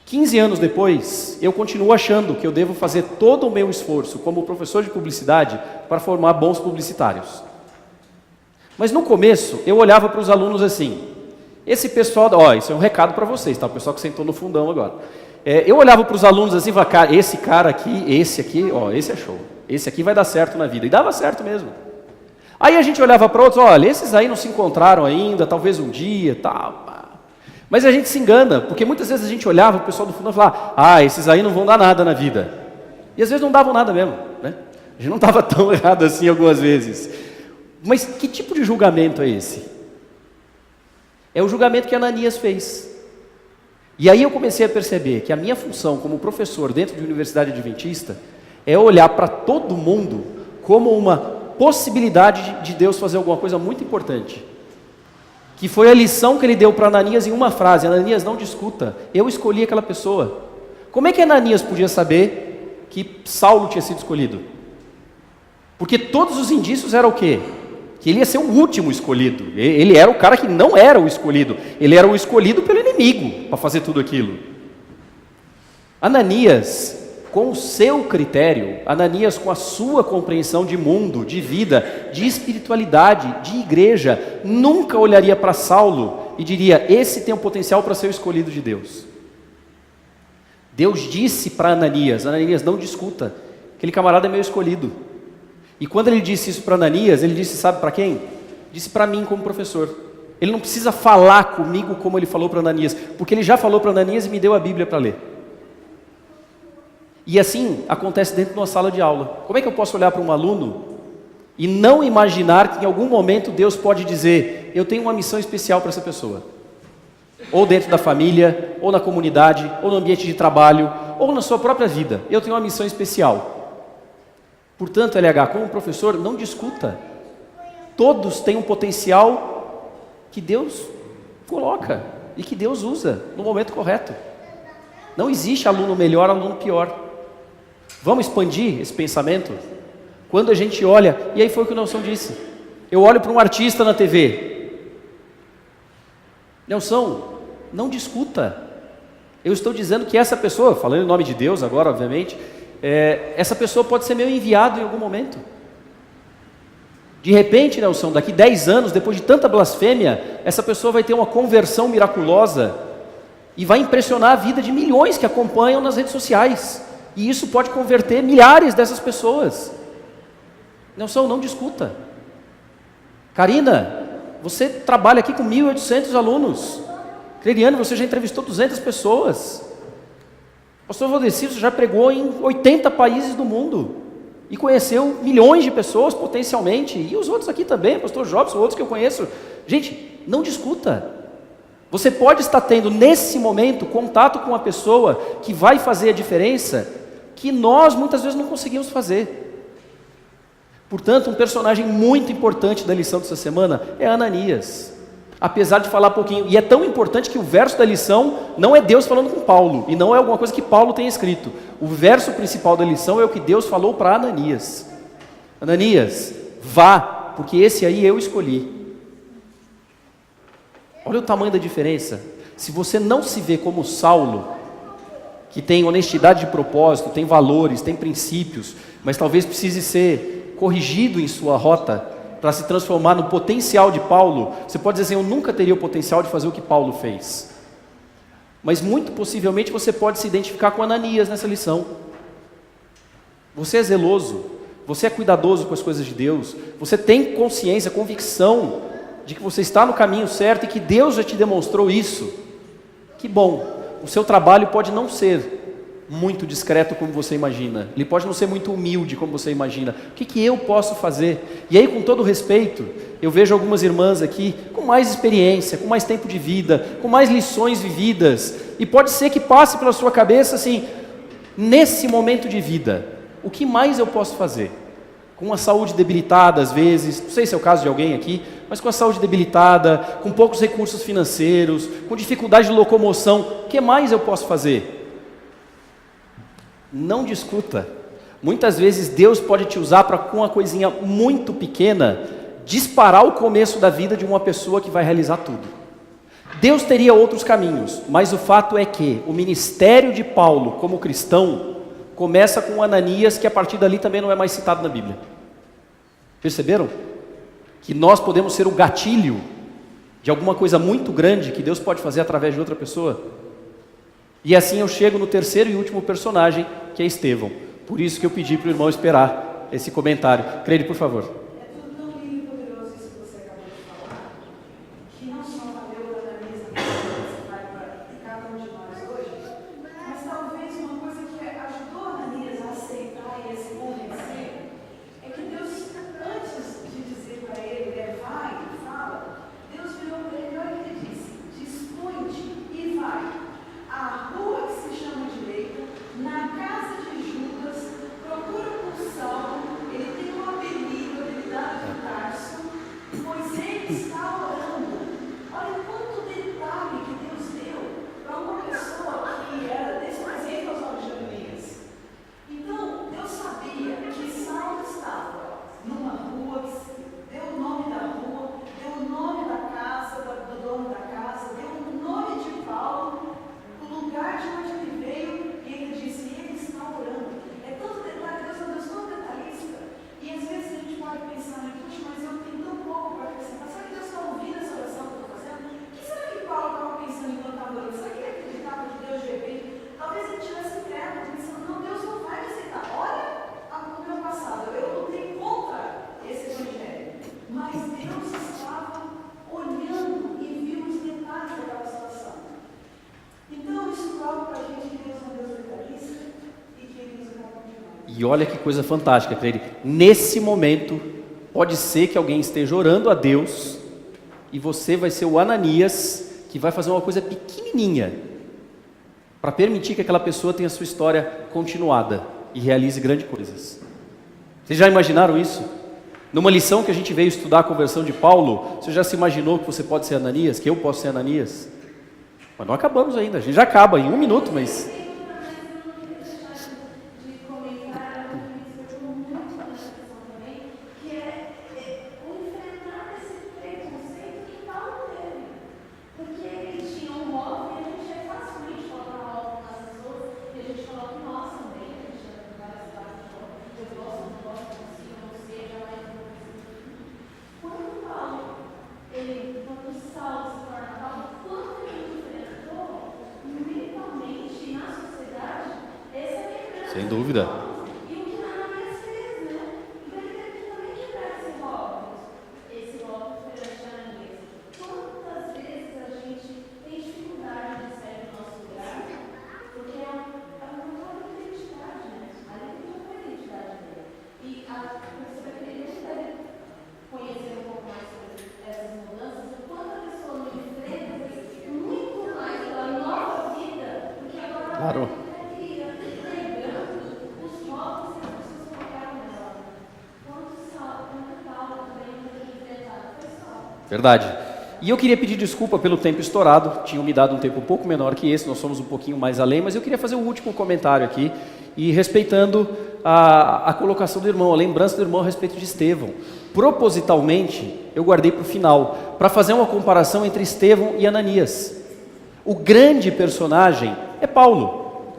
A: 15 anos depois, eu continuo achando que eu devo fazer todo o meu esforço como professor de publicidade para formar bons publicitários. Mas no começo, eu olhava para os alunos assim, esse pessoal, isso é um recado para vocês, tá? O pessoal que sentou no fundão agora. Eu olhava para os alunos assim e falava, cara, esse cara aqui, esse é show, esse aqui vai dar certo na vida, e dava certo mesmo. Aí a gente olhava para outros, olha, esses aí não se encontraram ainda, talvez um dia, tal. Mas a gente se engana, porque muitas vezes a gente olhava o pessoal do fundo e falava, esses aí não vão dar nada na vida. E às vezes não davam nada mesmo, né? A gente não estava tão errado assim algumas vezes. Mas que tipo de julgamento é esse? É o julgamento que Ananias fez. E aí eu comecei a perceber que a minha função como professor dentro de universidade adventista é olhar para todo mundo como uma possibilidade de Deus fazer alguma coisa muito importante. Que foi a lição que ele deu para Ananias em uma frase: Ananias, não discuta, eu escolhi aquela pessoa. Como é que Ananias podia saber que Saulo tinha sido escolhido? Porque todos os indícios eram o quê? Que ele ia ser o último escolhido. Ele era o cara que não era o escolhido. Ele era o escolhido pelo inimigo para fazer tudo aquilo. Ananias, com o seu critério, Ananias com a sua compreensão de mundo, de vida, de espiritualidade, de igreja, nunca olharia para Saulo e diria, esse tem o potencial para ser o escolhido de Deus. Deus disse para Ananias, Ananias, não discuta, aquele camarada é meu escolhido. E quando ele disse isso para Ananias, ele disse, sabe para quem? Disse para mim como professor. Ele não precisa falar comigo como ele falou para Ananias, porque ele já falou para Ananias e me deu a Bíblia para ler. E assim acontece dentro de uma sala de aula. Como é que eu posso olhar para um aluno e não imaginar que em algum momento Deus pode dizer, eu tenho uma missão especial para essa pessoa? Ou dentro da família, ou na comunidade, ou no ambiente de trabalho, ou na sua própria vida. Eu tenho uma missão especial. Portanto, LH, como professor, não discuta. Todos têm um potencial que Deus coloca e que Deus usa no momento correto. Não existe aluno melhor, aluno pior. Vamos expandir esse pensamento? Quando a gente olha, e aí foi o que o Nelson disse, eu olho para um artista na TV, Nelson, não discuta, Eu estou dizendo que essa pessoa, falando em nome de Deus agora, obviamente, essa pessoa pode ser meu enviado em algum momento. De repente, Nelson, daqui 10 anos, depois de tanta blasfêmia, essa pessoa vai ter uma conversão miraculosa e vai impressionar a vida de milhões que acompanham nas redes sociais. E isso pode converter milhares dessas pessoas. Nelson, não discuta. Karina, você trabalha aqui com 1.800 alunos. Cleriane, você já entrevistou 200 pessoas. Pastor Valdeci, você já pregou em 80 países do mundo. E conheceu milhões de pessoas potencialmente. E os outros aqui também, pastor Jobson, outros que eu conheço. Gente, não discuta. Você pode estar tendo nesse momento contato com uma pessoa que vai fazer a diferença que nós muitas vezes não conseguimos fazer. Portanto, um personagem muito importante da lição dessa semana é Ananias. Apesar de falar pouquinho, e é tão importante que o verso da lição não é Deus falando com Paulo, e não é alguma coisa que Paulo tenha escrito. O verso principal da lição é o que Deus falou para Ananias. Ananias, vá, porque esse aí eu escolhi. Olha o tamanho da diferença. Se você não se vê como Saulo, que tem honestidade de propósito, tem valores, tem princípios, mas talvez precise ser corrigido em sua rota, para se transformar no potencial de Paulo, você pode dizer assim, eu nunca teria o potencial de fazer o que Paulo fez. Mas muito possivelmente você pode se identificar com Ananias nessa lição. Você é zeloso, você é cuidadoso com as coisas de Deus, você tem consciência, convicção de que você está no caminho certo e que Deus já te demonstrou isso. Que bom, o seu trabalho pode não ser muito discreto como você imagina, ele pode não ser muito humilde como você imagina. O que eu posso fazer? E aí, com todo respeito, eu vejo algumas irmãs aqui com mais experiência, com mais tempo de vida, com mais lições vividas, e pode ser que passe pela sua cabeça assim, nesse momento de vida, o que mais eu posso fazer? Com a saúde debilitada às vezes, não sei se é o caso de alguém aqui, mas com a saúde debilitada, com poucos recursos financeiros, com dificuldade de locomoção, o que mais eu posso fazer? Não discuta. Muitas vezes Deus pode te usar para, com uma coisinha muito pequena, disparar o começo da vida de uma pessoa que vai realizar tudo. Deus teria outros caminhos, mas o fato é que o ministério de Paulo como cristão começa com Ananias, que a partir dali também não é mais citado na Bíblia. Perceberam? Que nós podemos ser o gatilho de alguma coisa muito grande que Deus pode fazer através de outra pessoa. E assim eu chego no terceiro e último personagem, que é Estevão. Por isso que eu pedi para o irmão esperar esse comentário. Crede, por favor.
E: É tudo tão lindo e poderoso isso que você acabou de falar, que não só valeu para a mesa que vai para cada um de nós hoje, mas talvez uma coisa que ajudou a Ananias a aceitar e a se convencer, é que Deus, antes de dizer para ele, vai e fala, Deus virou para ele, olha o que ele disse, dispõe-te e vai. A rua que se chama direita, na casa de Judas, procura por Saulo, ele tem um apelido, habilidade de Tarso, pois ele está orando. Olha quanto detalhe que Deus deu para uma pessoa que era desprezível aos olhos de Ananias. Então, Deus sabia que Saulo estava numa rua, deu o nome da rua, deu o nome da casa, do dono da casa, deu o nome de Paulo, o lugar de onde ele veio, e ele disse, ele está orando. É tanto detalhe, Deus é um Deus tão detalhista. E às vezes a gente pode pensar, puxa, mas eu tenho tão pouco para acrescentar. Será que Deus está ouvindo essa oração que eu estou fazendo? O que será que Paulo estava pensando enquanto estava orando? Será que ele acreditava que Deus de repente? Talvez ele tivesse crédito, pensando, não, Deus não vai me aceitar. Olha o meu passado, eu lutei contra esse evangelho. Mas Deus estava olhando e viu os detalhes daquela situação. Então, isso prova para a gente que Deus é um Deus detalhista e que Ele usa para continuar.
A: E olha que coisa fantástica, Cleide. Nesse momento, pode ser que alguém esteja orando a Deus e você vai ser o Ananias que vai fazer uma coisa pequenininha para permitir que aquela pessoa tenha a sua história continuada e realize grandes coisas. Vocês já imaginaram isso? Numa lição que a gente veio estudar a conversão de Paulo, você já se imaginou que você pode ser Ananias, que eu posso ser Ananias? Mas não acabamos ainda, a gente já acaba em 1 minuto, mas...
D: de comentar, muito nessa questão também, que é o enfrentar esse preconceito que Paulo teve. Porque ele tinha um modo e a gente facilmente falar,
A: Sem dúvida.
D: E o que Ananias fez, né? Então ele teve que também quebrar esse rótulo perante Ananias. Quantas vezes a gente tem dificuldade de sair do nosso lugar? Porque é uma identidade, né? Ali tem uma identidade dele. E a pessoa que ele deve conhecer um pouco mais sobre essas mudanças, o quanto a pessoa não enfrenta muito mais pela nova vida do que agora
A: Claro. Verdade. E eu queria pedir desculpa pelo tempo estourado, tinham me dado um tempo um pouco menor que esse, nós somos um pouquinho mais além, mas eu queria fazer um último comentário aqui, e respeitando a colocação do irmão, a lembrança do irmão a respeito de Estevão. Propositalmente, eu guardei para o final, para fazer uma comparação entre Estevão e Ananias. O grande personagem é Paulo,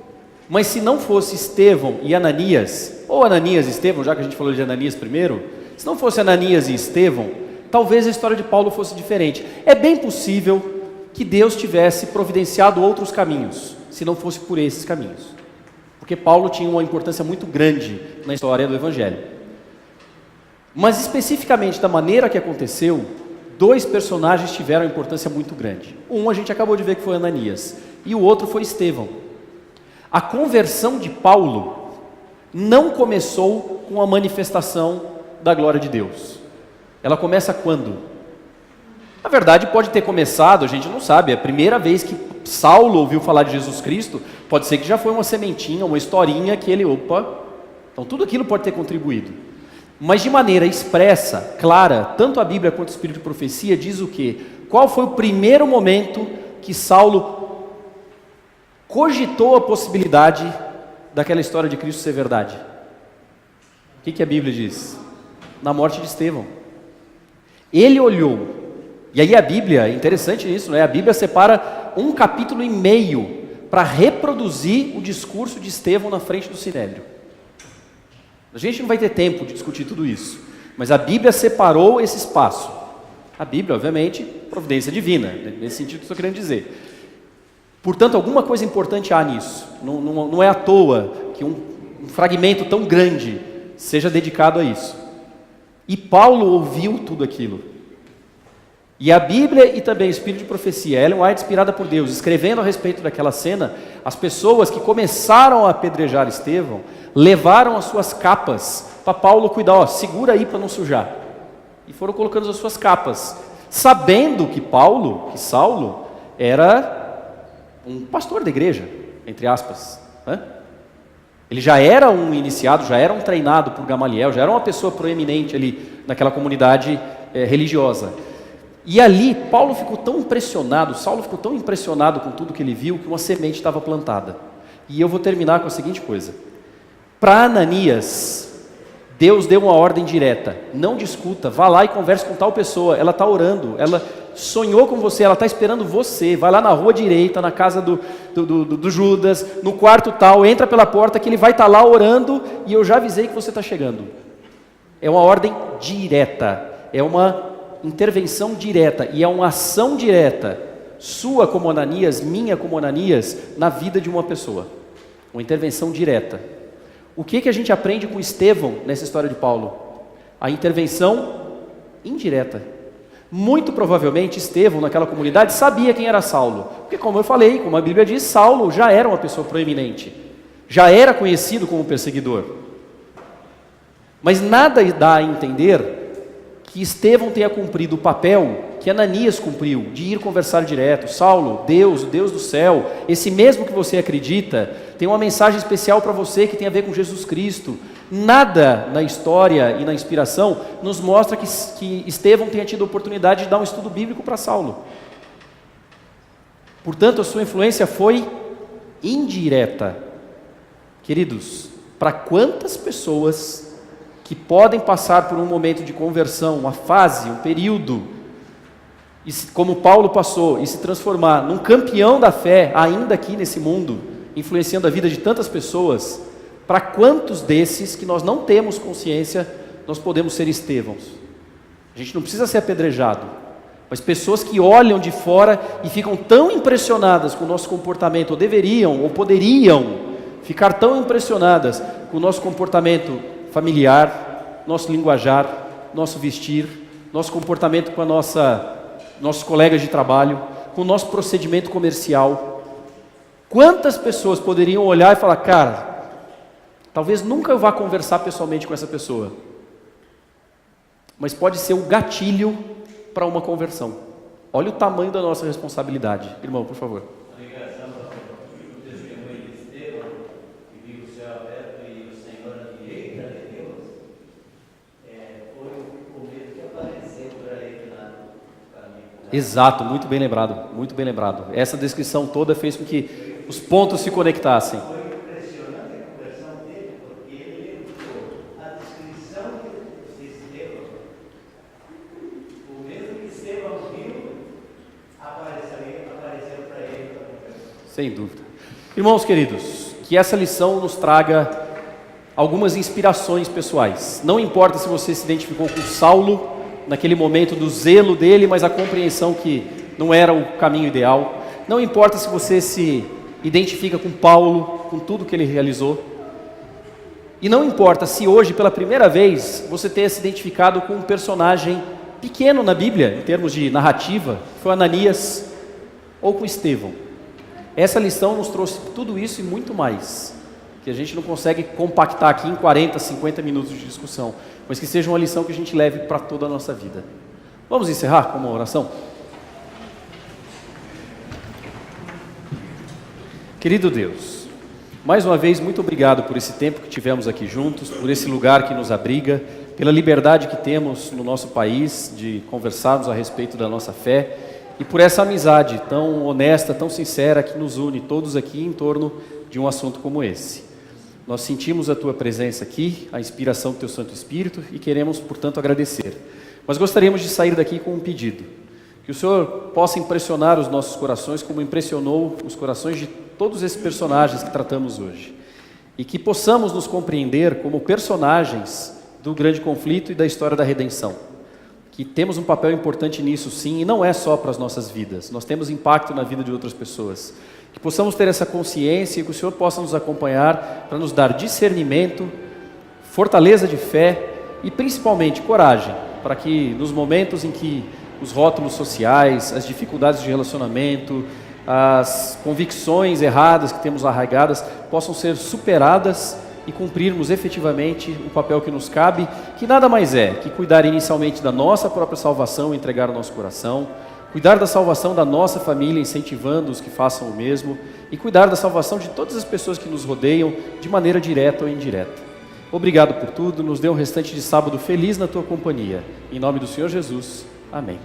A: mas se não fosse Estevão e Ananias, ou Ananias e Estevão, já que a gente falou de Ananias primeiro, se não fosse Ananias e Estevão, talvez a história de Paulo fosse diferente. É bem possível que Deus tivesse providenciado outros caminhos, se não fosse por esses caminhos. Porque Paulo tinha uma importância muito grande na história do Evangelho. Mas especificamente da maneira que aconteceu, dois personagens tiveram uma importância muito grande. Um a gente acabou de ver que foi Ananias, e o outro foi Estevão. A conversão de Paulo não começou com a manifestação da glória de Deus. Ela começa quando? Na verdade, pode ter começado, a gente não sabe, é a primeira vez que Saulo ouviu falar de Jesus Cristo, pode ser que já foi uma sementinha, uma historinha que ele, então tudo aquilo pode ter contribuído. Mas de maneira expressa, clara, tanto a Bíblia quanto o Espírito de Profecia diz o quê? Qual foi o primeiro momento que Saulo cogitou a possibilidade daquela história de Cristo ser verdade? O que a Bíblia diz? Na morte de Estevão. Ele olhou, e aí a Bíblia, é interessante isso, né? A Bíblia separa 1,5 capítulo para reproduzir o discurso de Estevão na frente do Sinédrio. A gente não vai ter tempo de discutir tudo isso, mas a Bíblia separou esse espaço. A Bíblia, obviamente, providência divina, nesse sentido que eu estou querendo dizer. Portanto, alguma coisa importante há nisso. Não é à toa que um fragmento tão grande seja dedicado a isso. E Paulo ouviu tudo aquilo. E a Bíblia e também o Espírito de Profecia, Ellen White, inspirada por Deus, escrevendo a respeito daquela cena, as pessoas que começaram a apedrejar Estevão, levaram as suas capas para Paulo cuidar, segura aí para não sujar. E foram colocando as suas capas, sabendo que Saulo, era um pastor da igreja, entre aspas, né? Ele já era um iniciado, já era um treinado por Gamaliel, já era uma pessoa proeminente ali naquela comunidade religiosa. E ali, Saulo ficou tão impressionado com tudo que ele viu, que uma semente estava plantada. E eu vou terminar com a seguinte coisa. Para Ananias, Deus deu uma ordem direta: não discuta, vá lá e converse com tal pessoa, ela está orando, ela sonhou com você, ela está esperando você, vai lá na rua direita, na casa do Judas, no quarto tal, entra pela porta que ele vai estar lá orando, e eu já avisei que você está chegando. É uma ordem direta, é uma intervenção direta, e é uma ação direta, sua como Ananias, minha como Ananias, na vida de uma pessoa, uma intervenção direta. O que a gente aprende com Estevão nessa história de Paulo? A intervenção indireta. Muito provavelmente Estevão, naquela comunidade, sabia quem era Saulo, porque como eu falei, como a Bíblia diz, Saulo já era uma pessoa proeminente, já era conhecido como perseguidor. Mas nada dá a entender que Estevão tenha cumprido o papel que Ananias cumpriu, de ir conversar direto. Saulo, Deus, o Deus do céu, esse mesmo que você acredita, tem uma mensagem especial para você que tem a ver com Jesus Cristo. Nada na história e na inspiração nos mostra que Estevão tenha tido a oportunidade de dar um estudo bíblico para Saulo. Portanto, a sua influência foi indireta. Queridos, para quantas pessoas que podem passar por um momento de conversão, uma fase, um período, e como Paulo passou, e se transformar num campeão da fé, ainda aqui nesse mundo, influenciando a vida de tantas pessoas, para quantos desses que nós não temos consciência, nós podemos ser Estevãos? A gente não precisa ser apedrejado, mas pessoas que olham de fora e ficam tão impressionadas com o nosso comportamento, ou deveriam, ou poderiam ficar tão impressionadas com o nosso comportamento familiar, nosso linguajar, nosso vestir, nosso comportamento com nossos colegas de trabalho, com o nosso procedimento comercial. Quantas pessoas poderiam olhar e falar, cara, talvez nunca eu vá conversar pessoalmente com essa pessoa, mas pode ser o gatilho para uma conversão. Olha o tamanho da nossa responsabilidade. Irmão, por favor.
G: A ligação do testemunho de Estevão, que viu o céu aberto e o Senhor à direita de Deus, foi o começo que apareceu para ele lá no caminho.
A: Exato, muito bem lembrado, muito bem lembrado. Essa descrição toda fez com que os pontos se conectassem.
G: Foi impressionante a conversão dele, porque ele lembrou a descrição de Estevão. O mesmo que Estevão viu, apareceu para ele para conversão.
A: Sem dúvida. Irmãos queridos, que essa lição nos traga algumas inspirações pessoais. Não importa se você se identificou com Saulo, naquele momento do zelo dele, mas a compreensão que não era o caminho ideal. Não importa se você se identifica com Paulo, com tudo que ele realizou. E não importa se hoje, pela primeira vez, você tenha se identificado com um personagem pequeno na Bíblia, em termos de narrativa, que foi Ananias, ou com Estevão. Essa lição nos trouxe tudo isso e muito mais, que a gente não consegue compactar aqui em 40, 50 minutos de discussão, mas que seja uma lição que a gente leve para toda a nossa vida. Vamos encerrar com uma oração? Querido Deus, mais uma vez, muito obrigado por esse tempo que tivemos aqui juntos, por esse lugar que nos abriga, pela liberdade que temos no nosso país de conversarmos a respeito da nossa fé e por essa amizade tão honesta, tão sincera que nos une todos aqui em torno de um assunto como esse. Nós sentimos a Tua presença aqui, a inspiração do Teu Santo Espírito e queremos, portanto, agradecer. Mas gostaríamos de sair daqui com um pedido, que o Senhor possa impressionar os nossos corações como impressionou os corações de todos esses personagens que tratamos hoje e que possamos nos compreender como personagens do grande conflito e da história da redenção, que temos um papel importante nisso sim, e não é só para as nossas vidas, nós temos impacto na vida de outras pessoas, que possamos ter essa consciência e que o Senhor possa nos acompanhar para nos dar discernimento, fortaleza de fé e principalmente coragem, para que nos momentos em que os rótulos sociais, as dificuldades de relacionamento, as convicções erradas que temos arraigadas possam ser superadas e cumprirmos efetivamente o papel que nos cabe, que nada mais é que cuidar inicialmente da nossa própria salvação, entregar o nosso coração, cuidar da salvação da nossa família, incentivando os que façam o mesmo, e cuidar da salvação de todas as pessoas que nos rodeiam, de maneira direta ou indireta. Obrigado por tudo, nos dê um restante de sábado feliz na Tua companhia. Em nome do Senhor Jesus, amém.